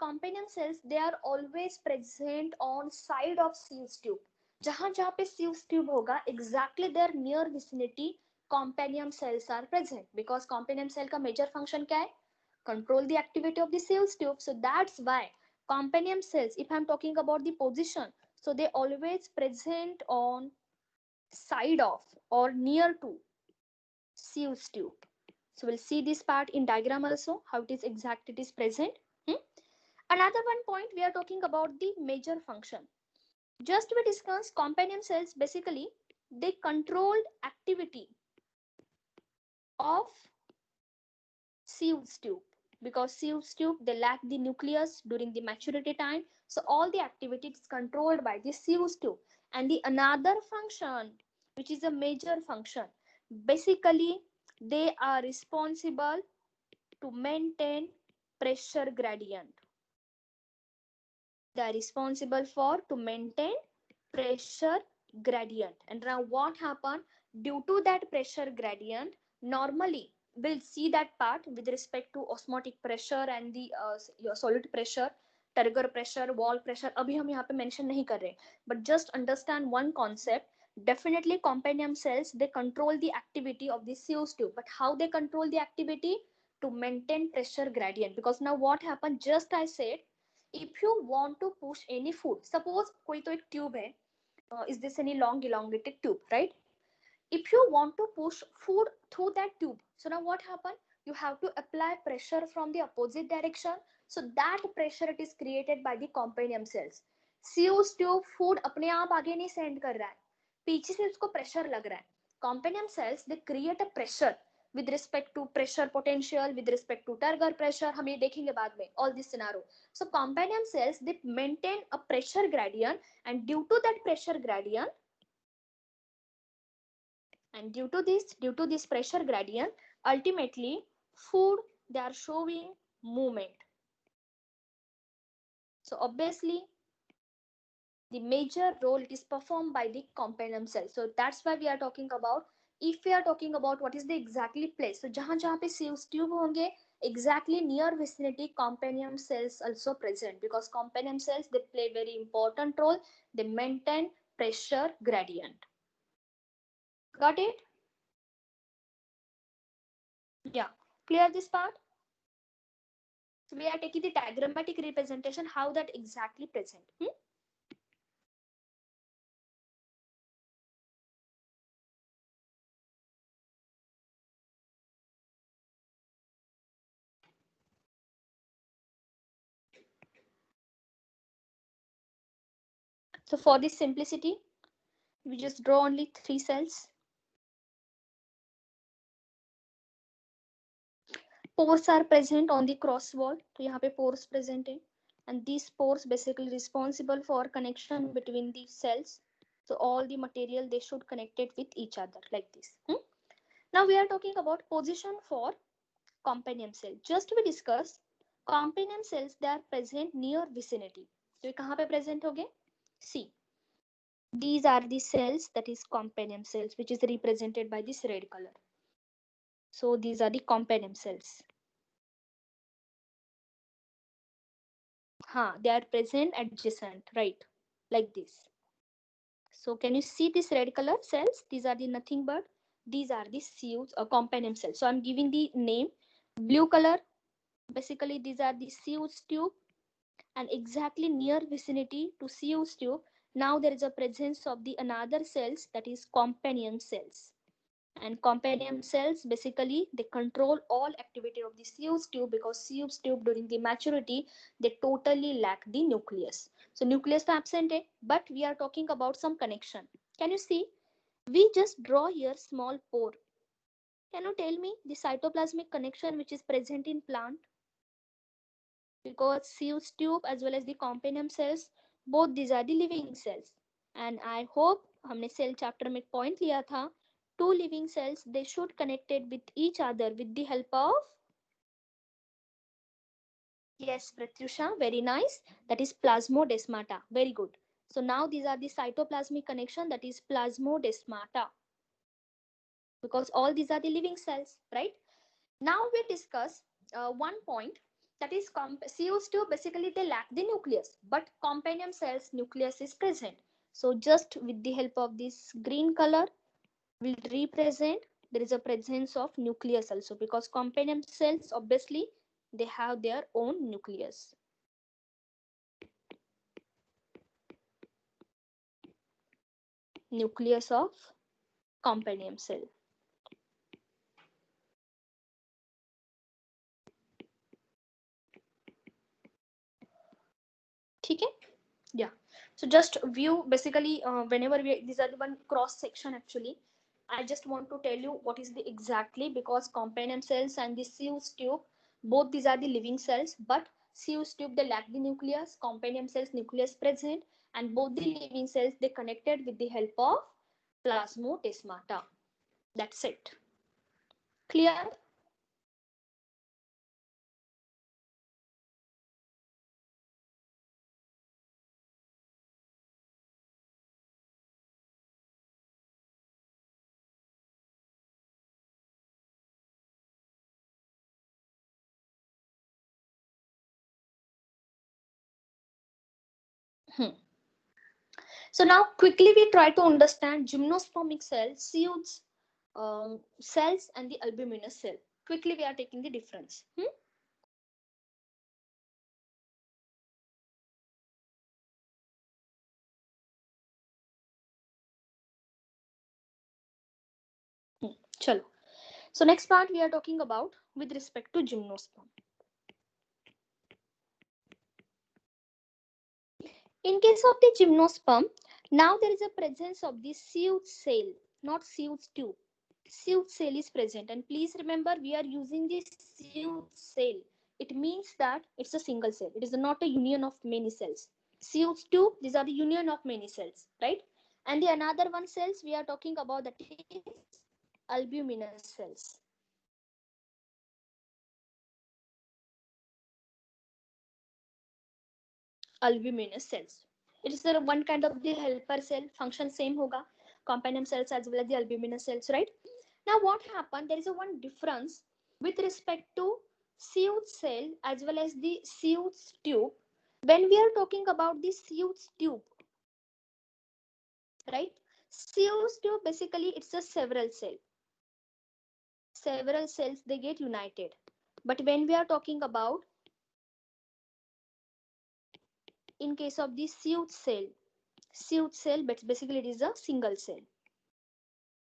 they are always present on side of Sew's tube. जहां जहां पे Sew's tube होगा, exactly their near vicinity companion cells are present, because companion cell का major function क्या है? Control the activity of the Sew's tube. So that's why companion cells, if I'm talking about the position, so they always present on side of or near to Sew's tube. So we'll see this part in diagram also, how it is exact it is present. Another one point we are talking about the major function. Just we discussed companion cells, basically they controlled activity of Sew's tube, because Sew's tube they lack the nucleus during the maturity time. So all the activity is controlled by the Sew's tube. And the another function, which is a major function, basically they are responsible to maintain pressure gradient. They are responsible for to maintain pressure gradient. And now what happened? Due to that pressure gradient, normally we'll see that part with respect to osmotic pressure and the solid pressure, turgor pressure, wall pressure. अभी हम यहाँ पे mention नहीं कर रहे, but just understand one concept. Definitely companion cells they control the activity of the Sew's tube, but how they control the activity? To maintain pressure gradient. Because now what happened, just I said, if you want to push any food, suppose कोई तो एक tube है, is this any long elongated tube, right? If you want to push food through that tube, so now what happened, you have to apply pressure from the opposite direction. So that pressure it is created by the companion cells. Sew's tube food अपने आप आगे नहीं send कर रहा है, पीछे से उसको pressure लग रहा है. Companion cells they create a pressure with respect to pressure potential, with respect to turgor pressure, हम ये देखेंगे बाद में, all this scenario. So companion cells they maintain a pressure gradient, and due to that pressure gradient, and due to this pressure gradient, ultimately food they are showing movement. So obviously the major role it is performed by the companion cell. So that's why we are talking about, if we are talking about what is the exactly place, so जहां जहां पे Sew's tube होंगे, exactly near vicinity companion cells also present, because companion cells they play very important role, they maintain pressure gradient. Got it? Yeah, clear this part? So we are taking the diagrammatic representation, how that exactly present. So for this simplicity, we just draw only 3 cells. Pores are present on the cross wall. तो यहाँ पे pores present है. And these pores basically responsible for connection between the cells. So all the material, they should connect it with each other like this. Now we are talking about position for companion cell. Just we discuss companion cells, they are present near vicinity. तो ये कहाँ पे present होंगे? See, these are the cells, that is companion cells, which is represented by this red color. So these are the companion cells. They are present adjacent, right? Like this. So can you see this red color cells? These are the nothing but these are the sieves or companion cells. So I'm giving the name. Blue color, basically these are the sieves tube, and exactly near vicinity to sieves tube, now there is a presence of the another cells, that is companion cells. And companion cells basically they control all activity of the sieves tube, because sieves tube during the maturity they totally lack the nucleus. So nucleus is absent, but we are talking about some connection. Can you see? We just draw here small pore. Can you tell me the cytoplasmic connection which is present in plant? Because sieves tube as well as the companion cells, both these are the living cells. And I hope हमने cell chapter में point लिया था, two living cells they should connected with each other with the help of, yes Pratyusha, very nice, that is plasmodesmata. Very good. So now these are the cytoplasmic connection, that is plasmodesmata, because all these are the living cells, right? Now we discuss one point, that is CO2 basically they lack the nucleus, but companion cells nucleus is present. So just with the help of this green color will represent there is a presence of nucleus also, because companion cells obviously they have their own nucleus. Nucleus of companion cell. ठीक है? Yeah. So just view basically whenever these are the one cross section actually. I just want to tell you what is the exactly, because companion cells and the sieves tube, both these are the living cells, but sieves tube they lack the nucleus, companion cells nucleus present, and both the living cells they connected with the help of plasmodesmata. That's it. Clear? So now quickly we try to understand gymnospermic cell, sieves cells, and the albuminous cell. Quickly we are taking the difference. Chalo. So next part we are talking about with respect to gymnosperm. In case of the gymnosperm, now there is a presence of the sieved cell, not sieved tube. Sieved cell is present, and please remember we are using the sieved cell. It means that it's a single cell. It is not a union of many cells. Sieved tube, these are the union of many cells, right? And the another one cells we are talking about, that is albuminous cells. Albuminous cells. It is the one kind of the helper cell, function same hoga, companion cells as well as the albuminous cells, right? Now what happened, there is a one difference with respect to sieved cell as well as the sieved tube. When we are talking about the sieved tube, right? Sieved tube basically it's a several cell. Several cells they get united. But when we are talking about in case of the sieved cell, but basically it is a single cell.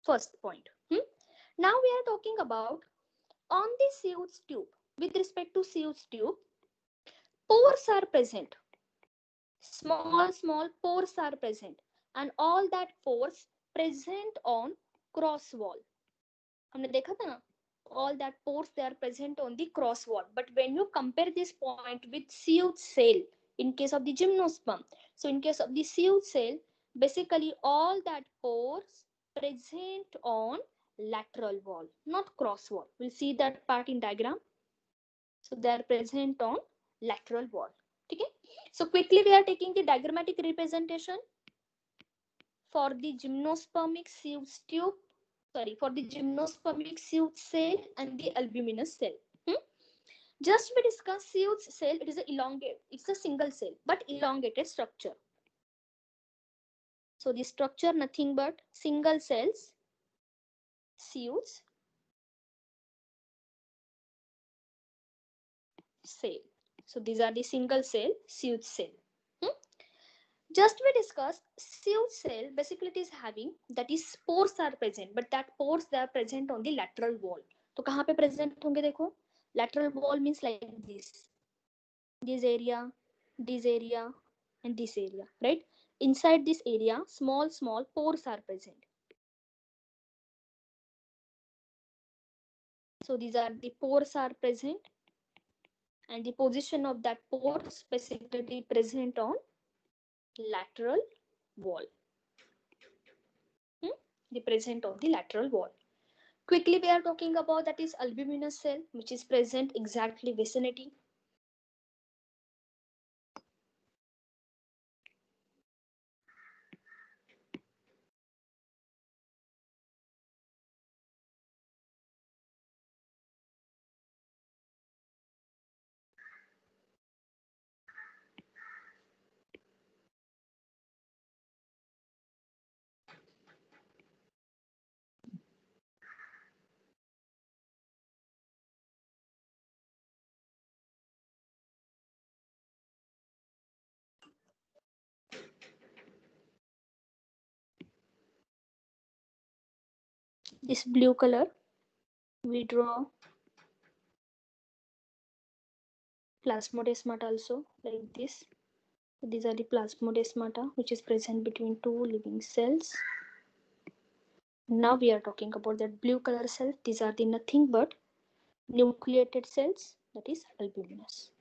First point. Now we are talking about on the sieved tube. With respect to sieved tube, pores are present. small pores are present, and all that pores present on cross wall. हमने देखा था ना, all that pores they are present on the cross wall. But when you compare this point with sieve cell in case of the gymnosperm, so in case of the sieve cell, basically all that pores present on lateral wall, not cross wall. We'll see that part in diagram. So they are present on lateral wall. Okay, so quickly we are taking the diagrammatic representation for the gymnospermic sieve tube, sorry, for the gymnospermic sieve cell and the albuminous cell. Just we discuss sieve cell, it is a elongate, it's a single cell but elongated structure. So the structure nothing but single cells, sieves cell. So these are the single cell sieve cell. Just we discussed sieve cell, basically it is having that is spores are present, but that pores they are present on the lateral wall. तो कहाँ पे present होंगे देखो, lateral wall means like this area, and this area, right? Inside this area, small pores are present. So these are the pores are present, and the position of that pore specifically present on lateral wall. The present on the lateral wall. Quickly we are talking about that is albuminous cell, which is present exactly vicinity. This blue color, we draw plasmodesmata also like this. These are the plasmodesmata which is present between two living cells. Now we are talking about that blue color cells. These are the nothing but nucleated cells, that is albuminous.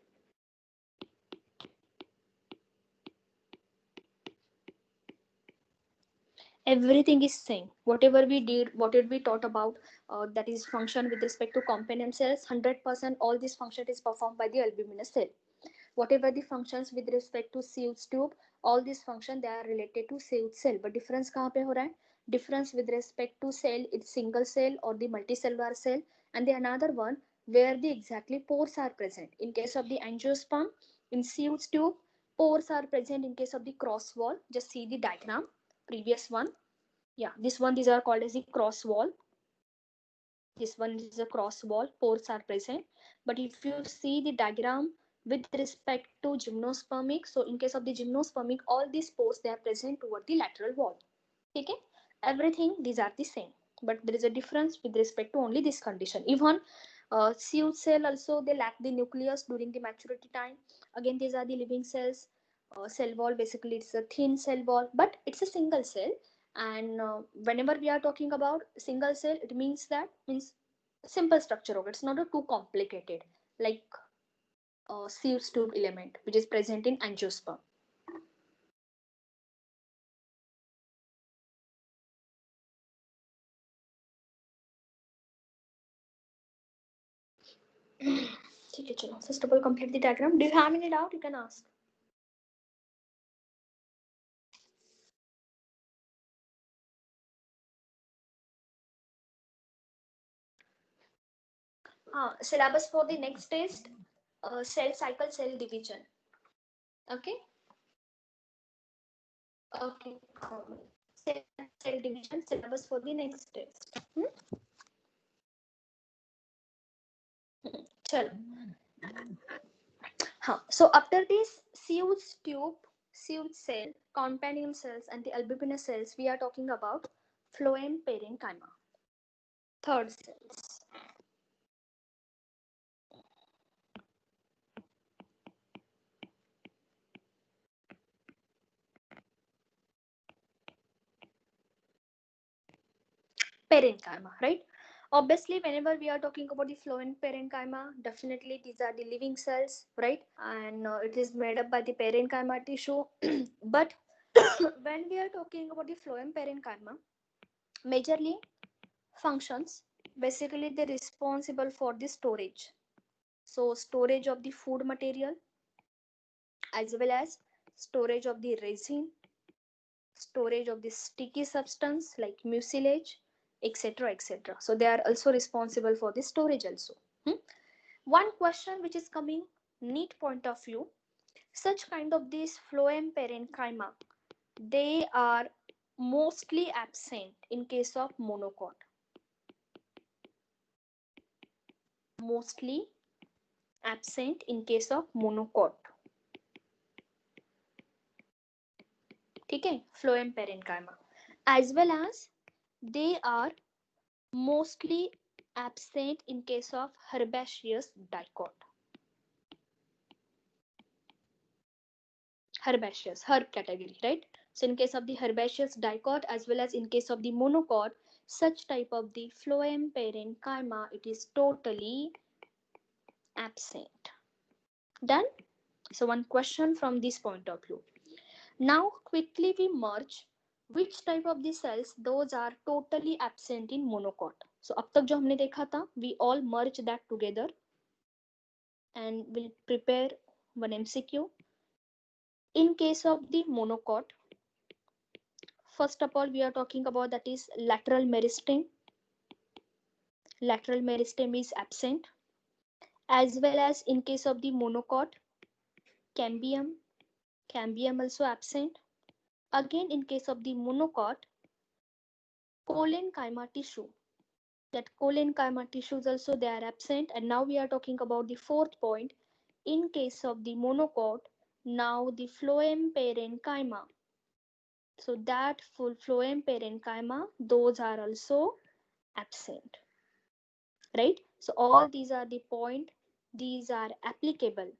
Everything is same, whatever we did, whatever we taught about, that is function with respect to companion cells, 100% all this function is performed by the albuminous cell. Whatever the functions with respect to sieve tube, all these function they are related to sieve cell. But difference kahan pe ho raha hai? Difference with respect to cell, it's single cell or the multicellular cell, and the another one where the exactly pores are present. In case of the angiosperm, in sieve tube, pores are present. In case of the cross wall, just see the diagram, previous one. Yeah, this one, these are called as the cross wall. This one is a cross wall, pores are present. But if you see the diagram with respect to gymnospermic, so in case of the gymnospermic, all these pores they are present toward the lateral wall. Okay, everything these are the same, but there is a difference with respect to only this condition. Even sieve cell also they lack the nucleus during the maturity time. Again, these are the living cells. Cell wall basically it's a thin cell wall, but it's a single cell. And whenever we are talking about single cell, it means that means simple structure of it. It's not a too complicated like sieve tube element which is present in angiosperm. ठीक है चलो, first of all complete the diagram. Do you have any doubt? You can ask. Syllabus for the next test, cell cycle, cell division. Okay. Okay. Cell division syllabus for the next test. चलो. So after this sieve tube, sieve cell, companion cells, and the albuminous cells, we are talking about phloem parenchyma. Third cells. parenchyma, right? Obviously, whenever we are talking about the phloem parenchyma, definitely these are the living cells, right? And it is made up by the parenchyma tissue. But when we are talking about the phloem parenchyma, majorly functions, basically they're responsible for the storage. So storage of the food material, as well as storage of the resin, storage of the sticky substance like mucilage, etc., etc. So they are also responsible for the storage also. One question which is coming, neat point of view, such kind of these phloem parenchyma, they are mostly absent in case of monocot. Mostly absent in case of monocot. ठीक है, phloem parenchyma, as well as they are mostly absent in case of herbaceous dicot. Herbaceous, herb category, right? So in case of the herbaceous dicot as well as in case of the monocot, such type of the phloem parenchyma, it is totally absent. Done? So one question from this point of view. Now quickly we merge which type of the cells those are totally absent in monocot. So अब तक जो हमने देखा था, we all merge that together and we'll prepare one MCQ. In case of the monocot, first of all we are talking about that is lateral meristem. Lateral meristem is absent, as well as in case of the monocot, cambium. Cambium also absent. Again in case of the monocot, collenchyma tissue. That collenchyma tissues also they are absent. And now we are talking about the fourth point. In case of the monocot, now the phloem parenchyma. So that full phloem parenchyma, those are also absent, right? So all these are the point, these are applicable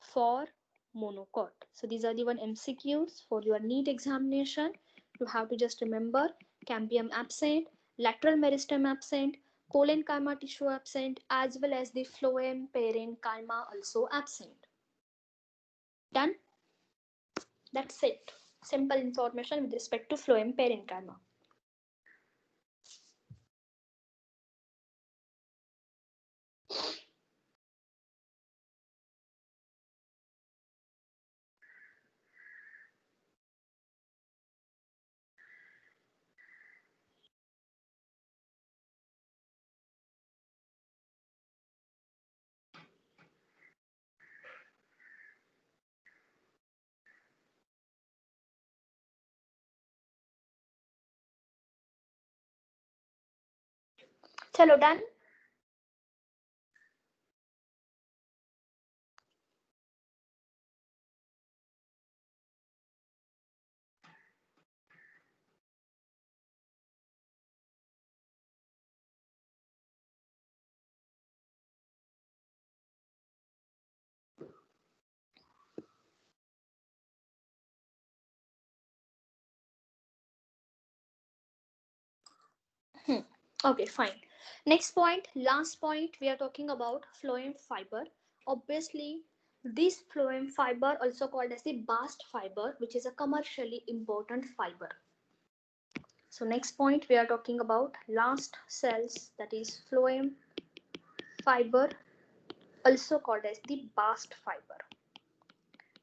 for monocot. So these are the one MCQs for your NEET examination. You have to just remember cambium absent, lateral meristem absent, collenchyma tissue absent, as well as the phloem parenchyma also absent. Done? That's it. Simple information with respect to phloem parenchyma. Chalo, done? Okay, fine. Next point, last point, we are talking about phloem fiber. Obviously, this phloem fiber, also called as the bast fiber, which is a commercially important fiber. So next point, we are talking about last cells, that is phloem fiber, also called as the bast fiber.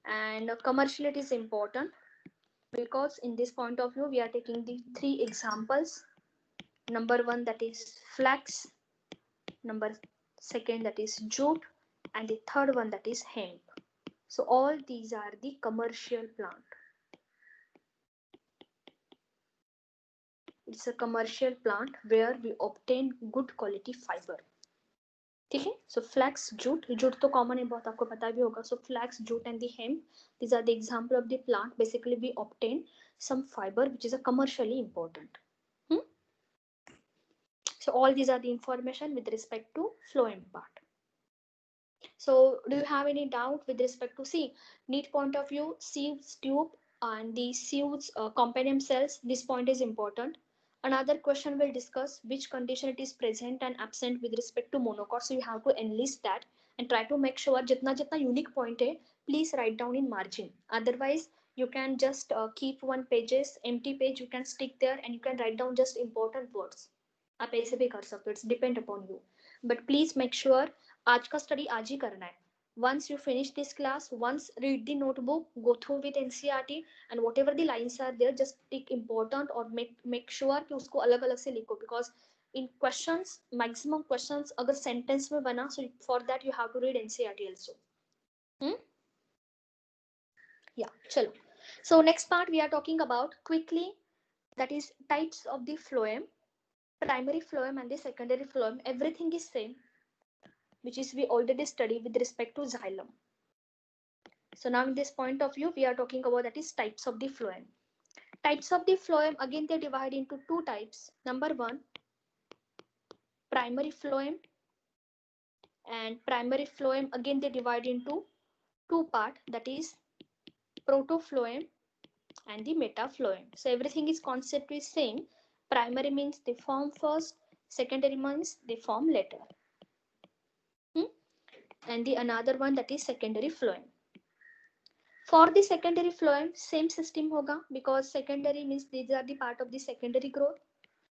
And commercially it is important because in this point of view, we are taking the three examples. Number one, that is flax. Number second, that is jute. And the third one, that is hemp. So all these are the commercial plant. It's a commercial plant where we obtain good quality fiber. ठीक है? So flax, jute तो common है, बहुत आपको पता भी होगा. So flax, jute and the hemp, these are the example of the plant. Basically we obtain some fiber which is a commercially important. So all these are the information with respect to phloem part. So do you have any doubt with respect to NEET point of view, sieves tube and the sieves compendium cells? This point is important. Another question will discuss which condition it is present and absent with respect to monocot. So you have to enlist that and try to make sure jitna jitna unique point hai, please write down in margin. Otherwise, you can just keep one pages empty page. You can stick there and you can write down just important words. आप ऐसे भी कर सकते हो. It's depend upon you. But please make sure आज का study आज ही करना है. Once you finish this class, once read the notebook, go through with NCERT, and whatever the lines are there, just tick important or make sure कि उसको अलग अलग से लिखो, because in questions, maximum questions अगर sentence में बना, so for that you have to read NCERT also. Yeah, चलो. So next part we are talking about quickly, that is types of the phloem, primary phloem and the secondary phloem. Everything is same, which is we already studied with respect to xylem. So now in this point of view, we are talking about that is types of the phloem. Types of the phloem, again they divide into two types. Number one, primary phloem, and primary phloem again they divide into two part, that is protophlloem and the metaphlloem. So everything is concept is same. Primary means they form first, secondary means they form later. And the another one, that is secondary phloem. For the secondary phloem, same system hoga, because secondary means these are the part of the secondary growth.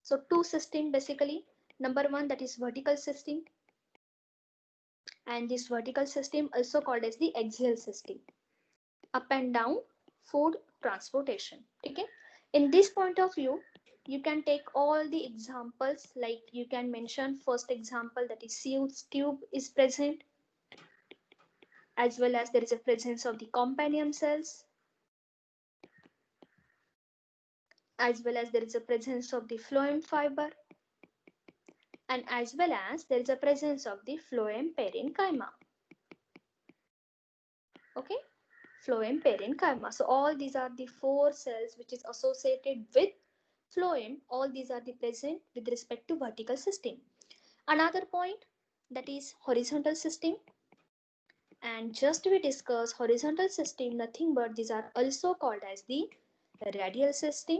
So two system basically. Number one, that is vertical system, and this vertical system also called as the axial system. Up and down food transportation. Okay. In this point of view, you can take all the examples, like you can mention first example, that is Seuss tube is present, as well as there is a presence of the companion cells, as well as there is a presence of the phloem fiber, and as well as there is a presence of the phloem parenchyma. Okay, phloem parenchyma. So all these are the four cells which is associated with phloem. All these are the present with respect to vertical system. Another point, that is horizontal system. And just we discuss horizontal system, nothing but these are also called as the radial system,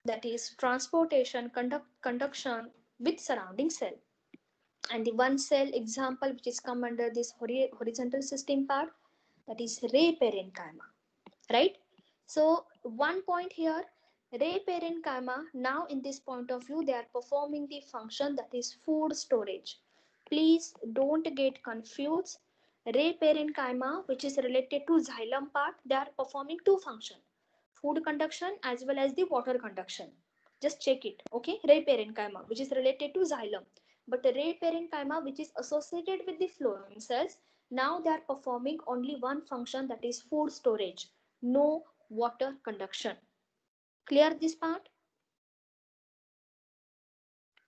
that is transportation, conduction with surrounding cell. And the one cell example which is come under this horizontal system part, that is ray parenchyma, right? So one point here, ray parenchyma, now in this point of view they are performing the function, that is food storage. Please don't get confused. Ray parenchyma, which is related to xylem part, they are performing two functions, food conduction as well as the water conduction. Just check it. Okay, ray parenchyma which is related to xylem, but the ray parenchyma which is associated with the phloem cells, now they are performing only one function, that is food storage, no water conduction. Clear this part?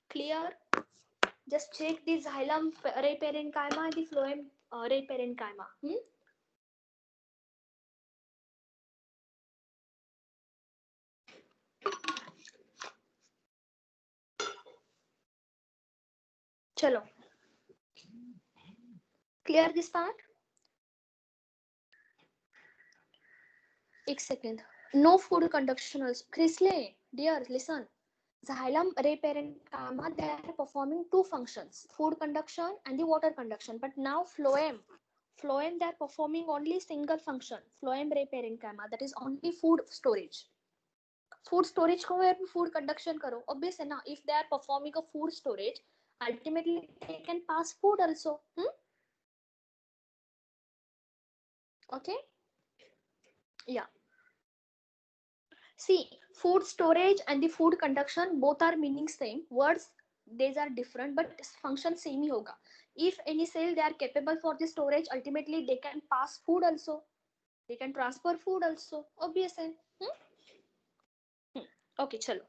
Clear? Just check the xylem ray parenchyma and the phloem ray parenchyma. Chalo. Clear this part? एक second. No food conduction also. Chrisley, dear, listen. Xylem ray parenchyma, they are performing two functions, food conduction and the water conduction. But now phloem, they are performing only single function, phloem ray parenchyma, that is only food storage. Food storage को है food conduction करो. Obvious है ना, if they are performing a food storage, ultimately they can pass food also. Okay. Yeah. See, food storage and the food conduction both are meaning same. Words these are different, but function same ही होगा. If any cell they are capable for the storage, ultimately they can pass food also. They can transfer food also. Obvious है. Okay, chalo.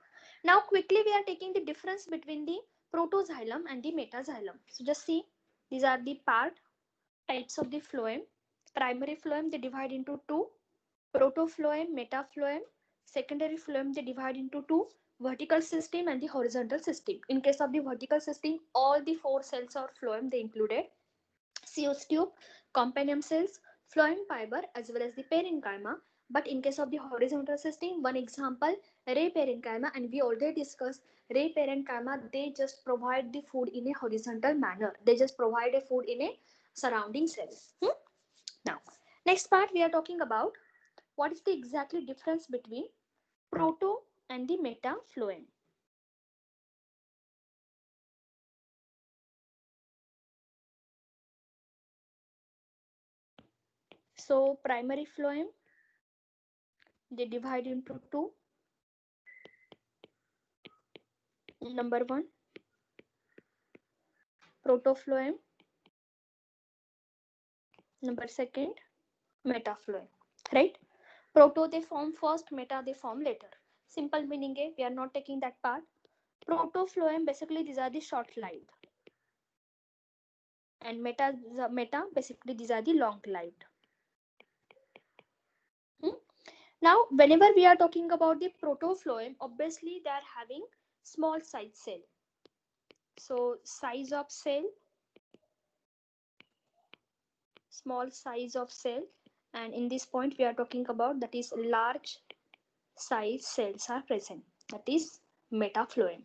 Now quickly we are taking the difference between the protoxylem and the metaxylem. So just see, these are the types of the phloem. Primary phloem they divide into two, protophlloem, metaphlloem. Secondary phloem they divide into two, vertical system and the horizontal system. In case of the vertical system, all the four cells of phloem they included Seuss tube, companion cells, phloem fiber as well as the parenchyma. But in case of the horizontal system, one example, ray parenchyma, and we already discussed ray parenchyma, they just provide the food in a horizontal manner. They just provide a food in a surrounding cells. Now, next part we are talking about what is the exactly difference between proto and the metafloem. So primary phloem, they divide into two. Number one, protoploem. Number second, metaploem. Right? Proto they form first, meta they form later. Simple meaning है, we are not taking that part. Protoploem, basically these are the short lived, and meta basically these are the long lived. Now whenever we are talking about the protoploem, obviously they are having small size cell. So size of cell, small size of cell, and in this point we are talking about that is large size cells are present, that is metaploem.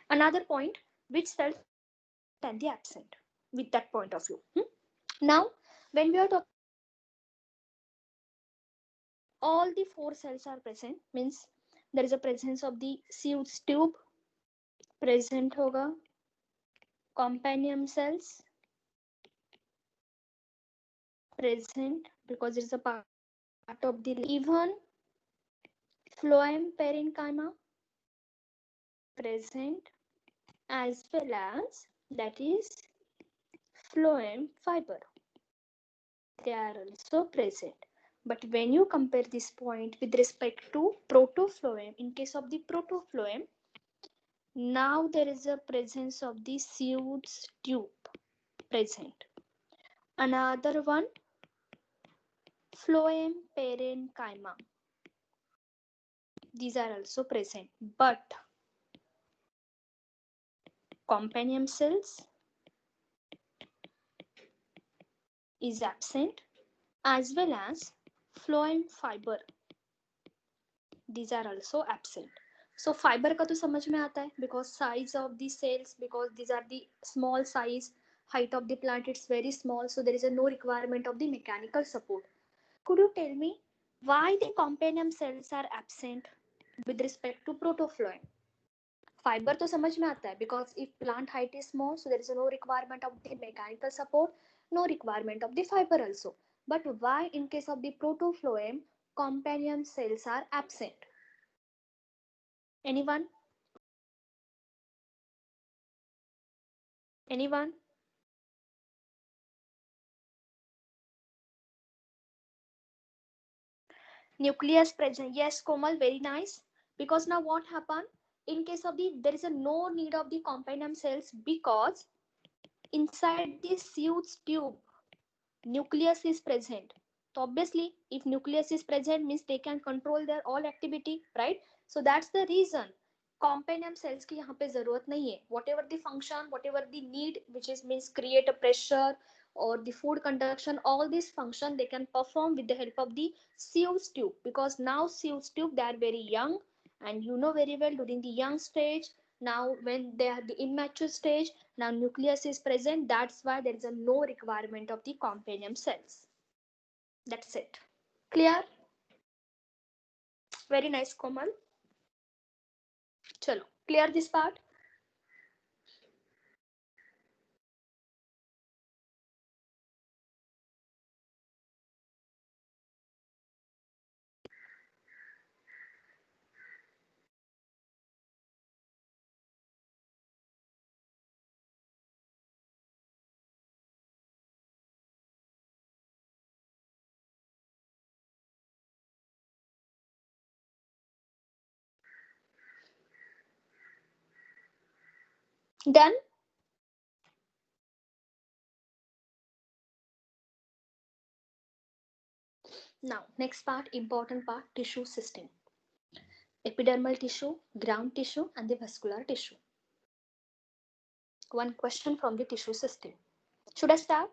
Another point, which cells can be absent with that point of view. Now when we are talking, all the four cells are present, means there is a presence of the Seuss tube present होगा, companion cells present because it is a part of the, even phloem parenchyma present, as well as that is phloem fiber, they are also present. But when you compare this point with respect to protoploem, in case of the protoploem, now there is a presence of the Seuss tube present. Another one, phloem parenchyma, these are also present, but companion cells is absent, as well as phloem fiber, these are also absent. So fiber का तो समझ में आता है, because size of the cells, because these are the small size, height of the plant it's very small, so there is a no requirement of the mechanical support. Could you tell me why the companion cells are absent with respect to protoploem? Fiber तो समझ में आता है, because if plant height is small, so there is no requirement of the mechanical support, no requirement of the fiber also. But why in case of the protoploem companion cells are absent? Anyone? Anyone? Nucleus present. Yes, Komal, very nice. Because now what happened? In case of the, there is a no need of the companion cells, because inside the Seuss tube, nucleus is present. So obviously, if nucleus is present, means they can control their all activity, right? So that's the reason companion cells की यहाँ पे जरूरत नहीं है. Whatever the function, whatever the need, which is means create a pressure or the food conduction, all this function they can perform with the help of the Seuss tube, because now Seuss tube they are very young, and you know very well during the young stage, now when they are the immature stage, now nucleus is present, that's why there is a no requirement of the companion cells. That's it. Clear? Very nice, Komal. Chalo, clear this part? Done? Now, next part, important part, tissue system. Epidermal tissue, ground tissue, and the vascular tissue. One question from the tissue system. Should I start?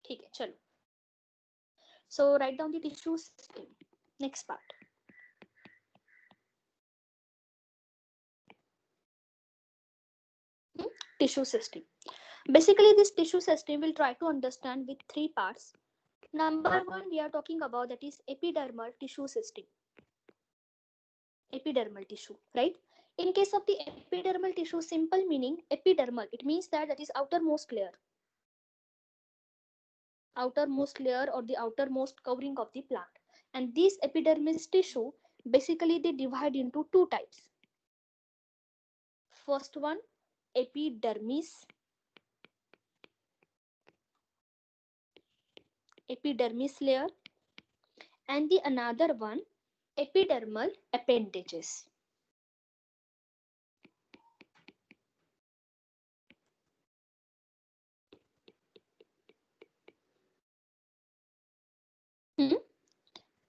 ठीक है, चलो. So write down the tissue system. Next part. Tissue system. Basically, this tissue system will try to understand with three parts. Number one, we are talking about that is epidermal tissue system. Epidermal tissue, right? In case of the epidermal tissue, simple meaning epidermal, it means that is outermost layer. Outermost layer or the outermost covering of the plant. And this epidermis tissue, basically they divide into two types. First one, epidermis. Epidermis layer. And the another one, epidermal appendages.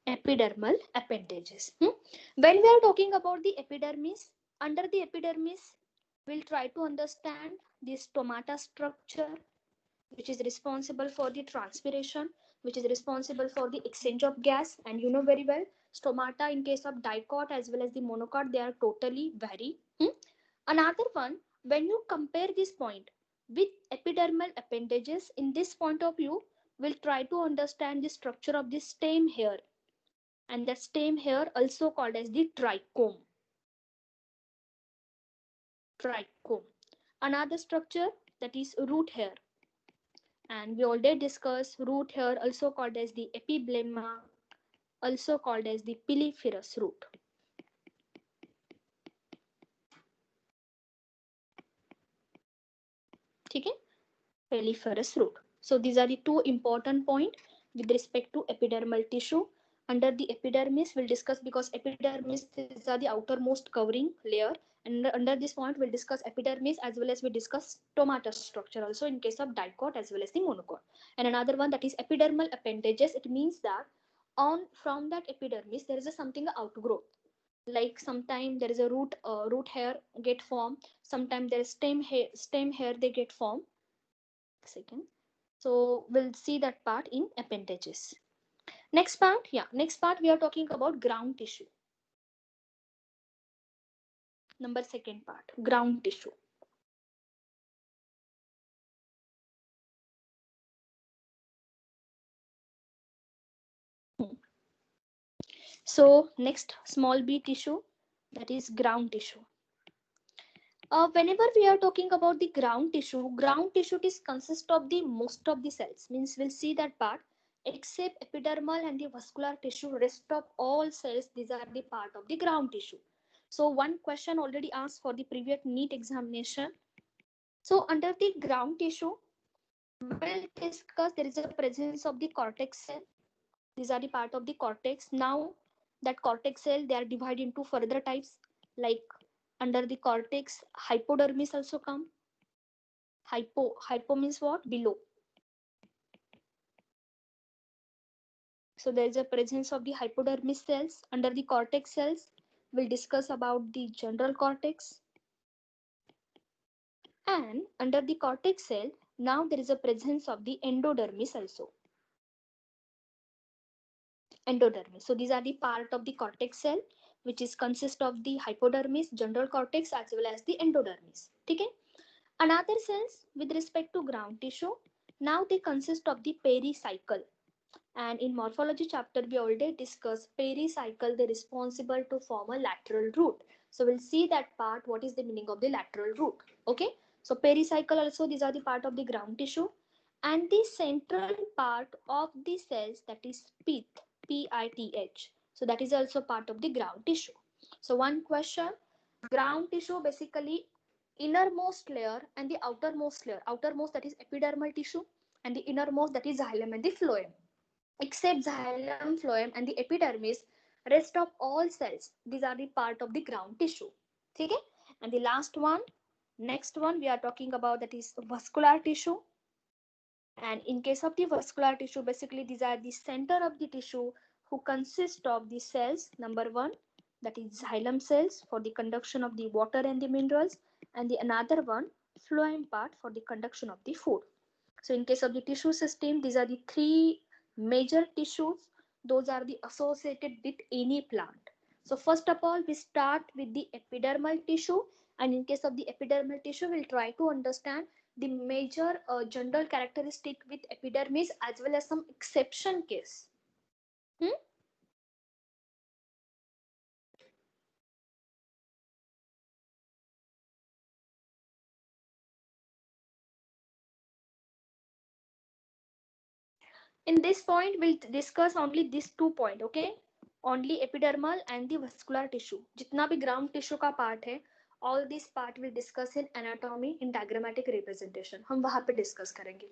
Epidermal appendages. When we are talking about the epidermis, under the epidermis, we'll try to understand the stomata structure, which is responsible for the transpiration, which is responsible for the exchange of gas. And you know very well, stomata in case of dicot as well as the monocot, they are totally vary. Another one, when you compare this point with epidermal appendages, in this point of view, we'll try to understand the structure of the stem hair. And that stem hair also called as the trichome. Trichome. Another structure, that is root hair. And we already discussed root hair, also called as the epiblemma, also called as the piliferous root. Okay? Piliferous root. So these are the two important points with respect to epidermal tissue. Under the epidermis, we'll discuss, because epidermis is the outermost covering layer. And under this point, we'll discuss epidermis as well as we discuss stomata structure also in case of dicot as well as the monocot. And another one, that is epidermal appendages. It means that from that epidermis, there is something outgrowth. Like sometime there is a root hair get formed. Sometimes there is stem hair they get formed. Second. So we'll see that part in appendages. Next part, next part we are talking about ground tissue. Number second part, ground tissue. So next, small b tissue, that is ground tissue. Whenever we are talking about the ground tissue is consist of the most of the cells. Means we'll see that part. Except epidermal and the vascular tissue, rest of all cells, these are the part of the ground tissue. So one question already asked for the previous NEET examination. So under the ground tissue, we'll discuss there is a presence of the cortex cell. These are the part of the cortex. Now that cortex cell, they are divided into further types, like under the cortex, hypodermis also come. Hypo means what? Below. So there is a presence of the hypodermis cells. Under the cortex cells, we'll discuss about the general cortex. And under the cortex cell, now there is a presence of the endodermis also. Endodermis. So these are the part of the cortex cell, which is consist of the hypodermis, general cortex as well as the endodermis. Okay? Another cells with respect to ground tissue, now they consist of the pericycle. And in morphology chapter, we already discussed pericycle, they're responsible to form a lateral root. So we'll see that part, what is the meaning of the lateral root. Okay? So pericycle also, these are the part of the ground tissue. And the central part of the cells, that is pith, P-I-T-H. So that is also part of the ground tissue. So one question, ground tissue basically innermost layer and the outermost layer. Outermost, that is epidermal tissue, and the innermost, that is xylem and the phloem. Except xylem, phloem and the epidermis, rest of all cells, these are the part of the ground tissue. Okay? And the last one, next one we are talking about, that is vascular tissue. And in case of the vascular tissue, basically these are the center of the tissue who consist of the cells. Number one, that is xylem cells for the conduction of the water and the minerals, and the another one, phloem part for the conduction of the food. So in case of the tissue system, these are the three Major tissues, those are the associated with any plant. So first of all, we start with the epidermal tissue, and in case of the epidermal tissue, we'll try to understand the major general characteristic with epidermis as well as some exception case. Hmm? In this point, we'll discuss only these 2 points, okay? Only epidermal and the vascular tissue. जितना भी ground tissue का part है, all this part will discuss in anatomy in diagrammatic representation. हम वहाँ पे discuss करेंगे.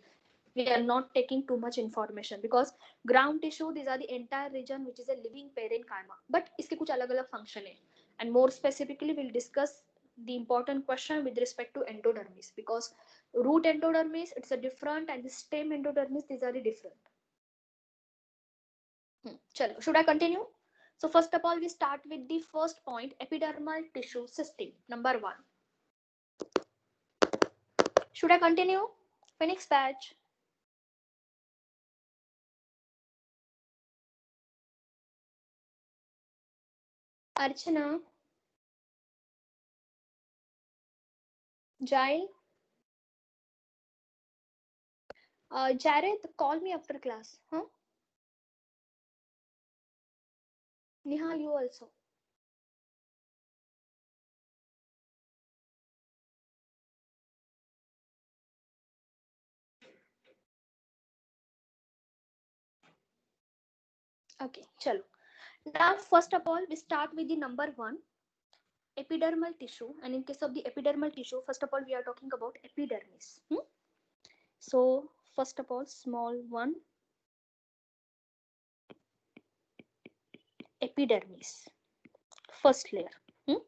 We are not taking too much information because ground tissue, these are the entire region which is a living parenchyma. But इसके कुछ अलग-अलग function है. And more specifically, we'll discuss the important question with respect to endodermis, because root endodermis, it's a different, and the stem endodermis, these are the different. Chalo, should I continue? So first of all, we start with the first point, epidermal tissue system. Number 1. Should I continue? Phoenix patch. Archana. Jail. Jared, call me after class. Huh? Nihal, you also. Okay, chalo. Now, first of all, we start with the number 1, epidermal tissue. And in case of the epidermal tissue, first of all, we are talking about epidermis. So, first of all, small one, epidermis. First layer.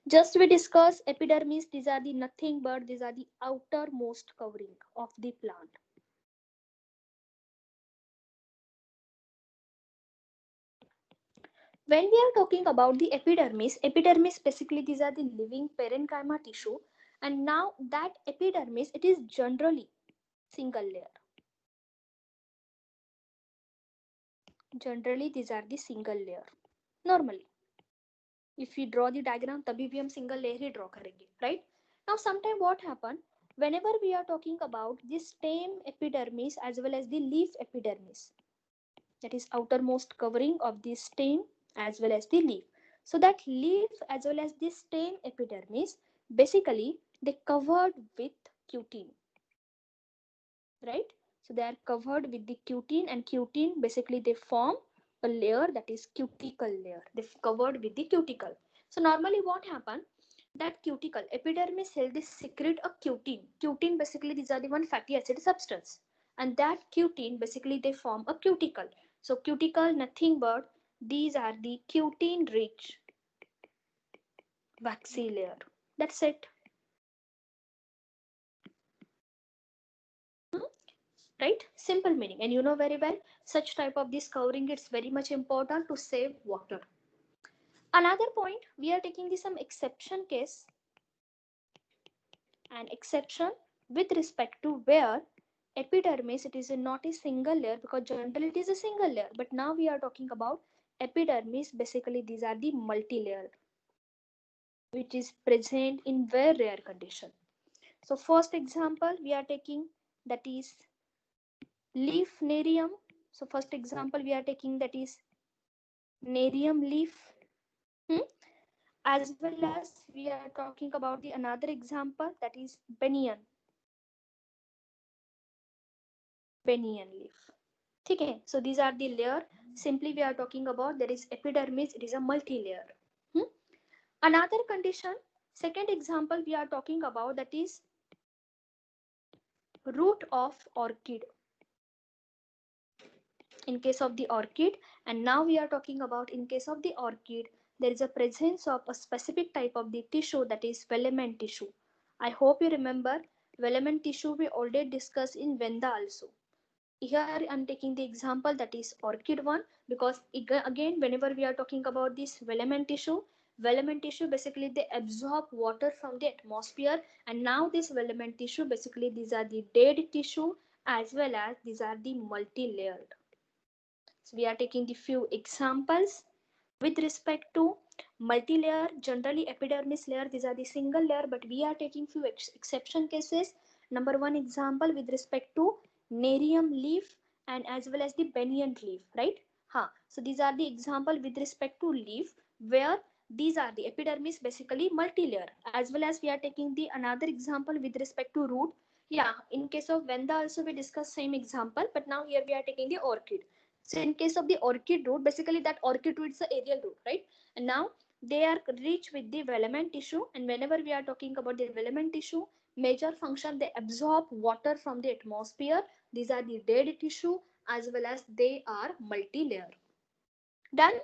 Just we discuss epidermis, these are the nothing but these are the outermost covering of the plant. When we are talking about the epidermis, basically these are the living parenchyma tissue, and now that epidermis, it is generally single layer. Generally these are the single layer. Normally, if we draw the diagram, तभी भी हम single layer ही draw करेंगे, right? Now, sometime what happen? Whenever we are talking about the stem epidermis as well as the leaf epidermis, that is outermost covering of the stem as well as the leaf. So that leaf as well as the stem epidermis, basically they covered with cutin, right? So they are covered with the cutin, and cutin basically they form a layer that is cuticle layer. They've covered with the cuticle. So normally what happen? That cuticle, epidermis cell, they secrete a cutin. Cutin basically these are the one fatty acid substance, and that cutin basically they form a cuticle. So cuticle nothing but these are the cutin rich waxy layer. That's it. Right? Simple meaning. And you know very well, such type of this covering, it's very much important to save water. Another point, we are taking this some exception case. An exception with respect to where epidermis, it is not a single layer, because generally it is a single layer, but now we are talking about epidermis, basically these are the multi-layer which is present in very rare condition. So first example we are taking, that is leaf nerium. So first example we are taking, that is nerium leaf. As well as we are talking about the another example, that is banyan leaf. Okay, so these are the layer. Simply we are talking about, there is epidermis, it is a multi-layer. Another condition, second example we are talking about, that is root of orchid. In case of the orchid, and now we are talking about in case of the orchid, there is a presence of a specific type of the tissue, that is filament tissue. I hope you remember filament tissue we already discussed in Venda also. Here I'm taking the example, that is orchid one, because again whenever we are talking about this filament tissue basically they absorb water from the atmosphere, and now this filament tissue basically these are the dead tissue as well as these are the multi-layered. So we are taking the few examples with respect to multi-layer, generally epidermis layer. These are the single layer, but we are taking few exception cases. Number one example with respect to nerium leaf and as well as the banyan leaf, right? So these are the example with respect to leaf where these are the epidermis basically multi-layer, as well as we are taking the another example with respect to root. Yeah, in case of Venda also we discussed same example, but now here we are taking the orchid. So in case of the orchid root, basically that orchid root is the aerial root, right? And now they are rich with the velamen tissue, and whenever we are talking about the velamen tissue, major function, they absorb water from the atmosphere. These are the dead tissue, as well as they are multi-layer. Done.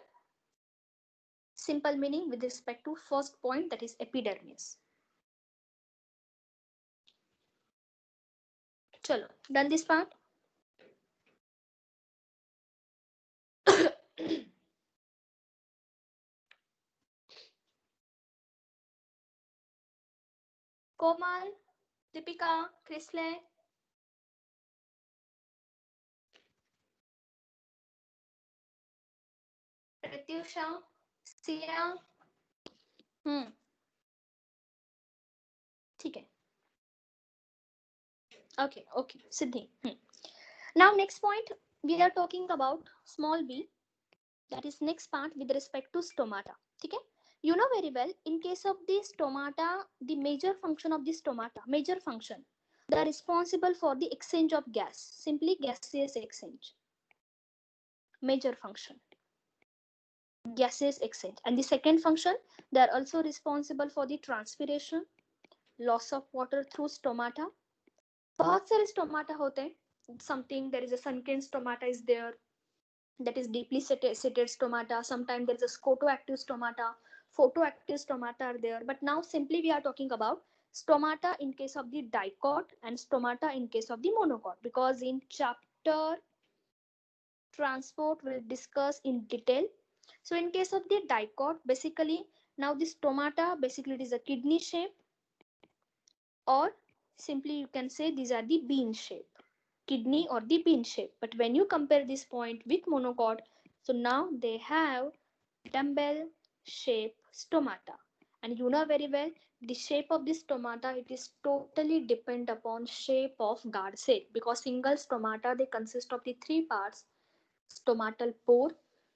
Simple meaning with respect to first point, that is epidermis. Chalo, done this part. Komal, Deepika, Chrisley, Pratyusha, Sia. ठीक है. Okay, Siddhi. Now next point, we are talking about small b, that is next part with respect to stomata. Okay, you know very well, in case of the stomata, the major function of the stomata, major function, they are responsible for the exchange of gas, simply gaseous exchange. Major function, gaseous exchange. And the second function, they are also responsible for the transpiration, loss of water through stomata. बहुत सारे stomata होते हैं. Something, there is a sunken stomata is there, that is deeply seated stomata. Sometimes there is a scotoactive stomata, photoactive stomata are there. But now simply we are talking about stomata in case of the dicot and stomata in case of the monocot, because in chapter transport we'll discuss in detail. So in case of the dicot, basically now the stomata, basically it is a kidney shape, or simply you can say these are the bean shape, kidney or the bean shape. But when you compare this point with monocot, so now they have dumbbell shape stomata. And you know very well, the shape of this stomata, it is totally depend upon shape of guard cell, because single stomata, they consist of the three parts: stomatal pore,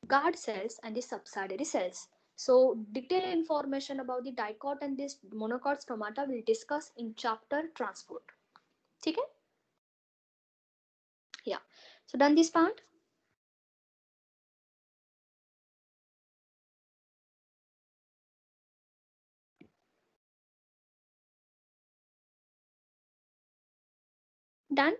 guard cells, and the subsidiary cells. So detailed information about the dicot and this monocot stomata will discuss in chapter transport. Okay? Yeah. So done this part. Done.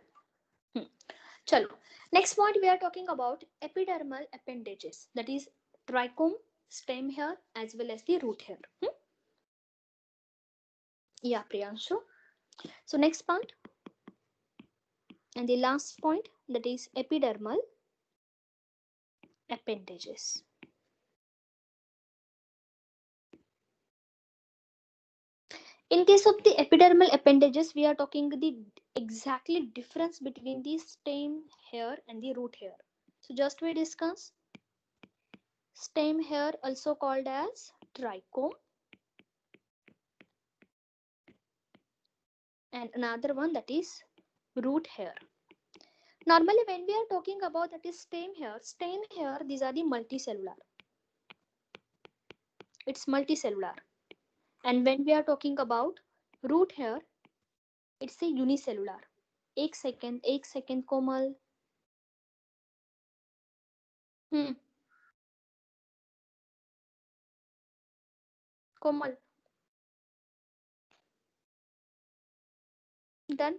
Chalo. Next point, we are talking about epidermal appendages, that is trichome, stem hair, as well as the root hair. Yeah, Priyanshu. So next part and the last point, that is epidermal appendages. In case of the epidermal appendages, we are talking the exactly difference between the stem hair and the root hair. So just we discuss stem hair, also called as trichome, and another one, that is root hair. Normally when we are talking about that is stem hair, these are the multicellular. It's multicellular. And when we are talking about root hair, it's a unicellular. एक second Komal. Komal. Done.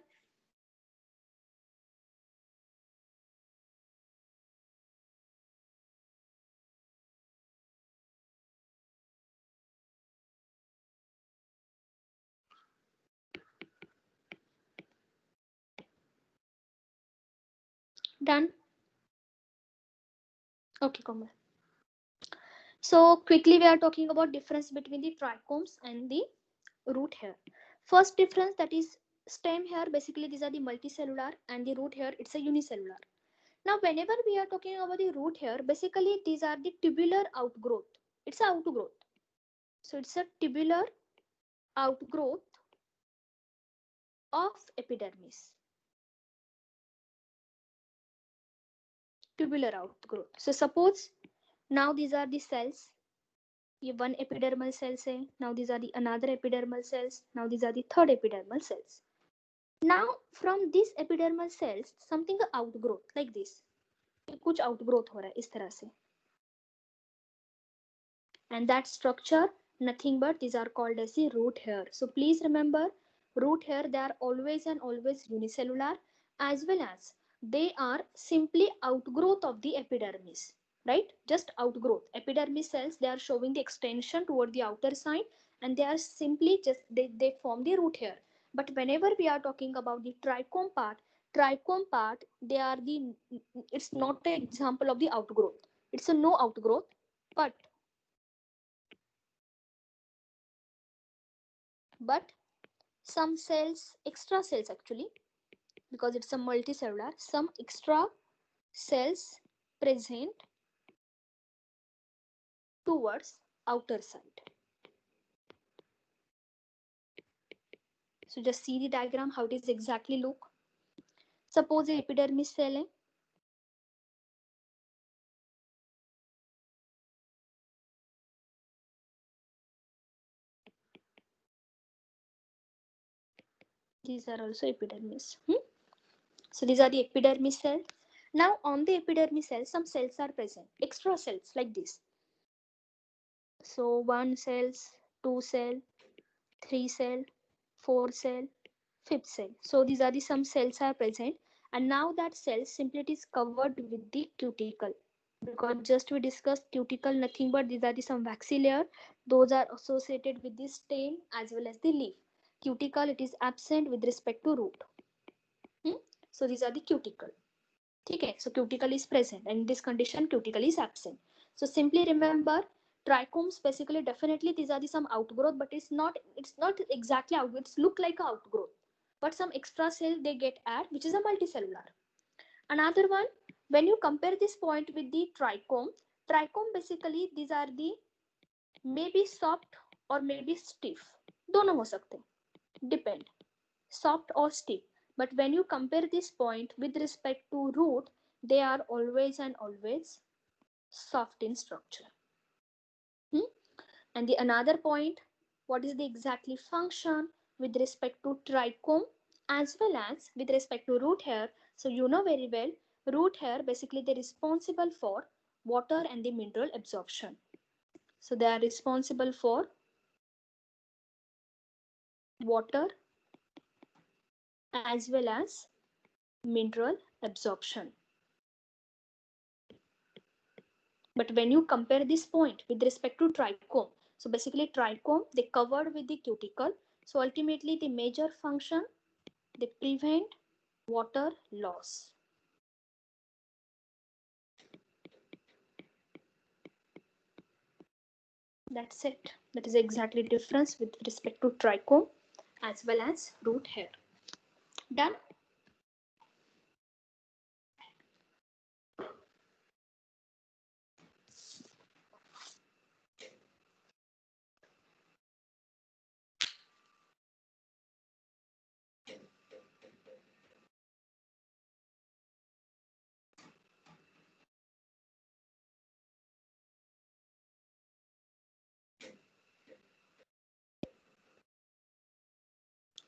Done. Okay, Komal. So quickly we are talking about difference between the trichomes and the root hair. First difference, that is stem hair, basically these are the multicellular, and the root hair, it's a unicellular. Now, whenever we are talking about the root hair, basically these are the tubular outgrowth. It's a outgrowth. So it's a tubular outgrowth of epidermis. Tubular outgrowth. So suppose now these are the cells. ये one epidermal cells है. Now these are the another epidermal cells. Now these are the third epidermal cells. Now from these epidermal cells something outgrowth like this. कुछ outgrowth हो रहा है इस तरह से. And that structure nothing but these are called as the root hair. So please remember, root hair, they are always and always unicellular, as well as they are simply outgrowth of the epidermis, right? Just outgrowth. Epidermis cells, they are showing the extension toward the outer side, and they are simply just they form the root hair. But whenever we are talking about the trichome part, they are the, it's not an example of the outgrowth. It's a no outgrowth, but some cells, extra cells actually, because it's a multicellular, some extra cells present towards outer side. So just see the diagram how it is exactly look. Suppose a epidermis cell है. These are also epidermis. So these are the epidermis cells. Now on the epidermis cell, some cells are present, extra cells like this. So 1 cells, 2 cell, 3 cell, 4 cell, 5th cell. So these are the some cells are present, and now that cell simply it is covered with the cuticle, because just we discussed cuticle nothing but these are the some waxy layer, those are associated with the stem as well as the leaf. Cuticle it is absent with respect to root. So these are the cuticle. Okay, so cuticle is present, and in this condition cuticle is absent. So simply remember, trichomes basically definitely these are the some outgrowth, but it's not exactly outgrowth. It's look like a outgrowth, but some extra cell they get add, which is a multicellular. Another one, when you compare this point with the trichome basically these are the maybe soft or maybe stiff. दोनों हो सकते, depend, soft or stiff. But when you compare this point with respect to root, they are always and always soft in structure. And the another point, what is the exactly function with respect to trichome as well as with respect to root hair? So you know very well, root hair basically they're responsible for water and the mineral absorption. So they are responsible for water as well as mineral absorption. But when you compare this point with respect to trichome, so basically trichome they covered with the cuticle. So ultimately the major function, they prevent water loss. That's it. That is exactly difference with respect to trichome as well as root hair. Done.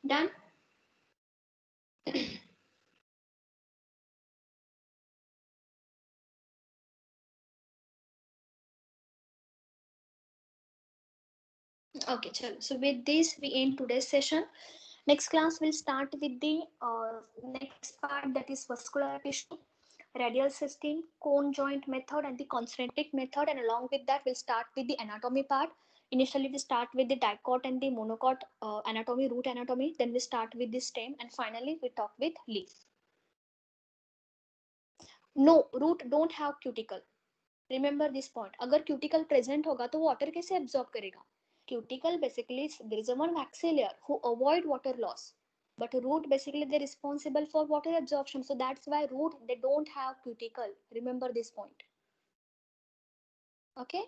Done. Okay, chalo. So with this we end today's session. Next class will start with the next part, that is vascular tissue, radial system, cone joint method and the concentric method, and along with that we'll start with the anatomy part. Initially we start with the dicot and the monocot anatomy, root anatomy, then we start with the stem, and finally we talk with leaf. No, root don't have cuticle. Remember this point. अगर cuticle present होगा तो water कैसे absorb करेगा? Cuticle basically there is a one waxy layer who avoid water loss. But root basically they're responsible for water absorption. So that's why root they don't have cuticle. Remember this point. Okay.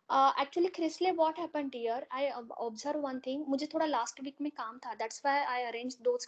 Actually Chrisley, what happened here, I observe one thing, मुझे थोड़ा last week में काम था, that's why I arranged those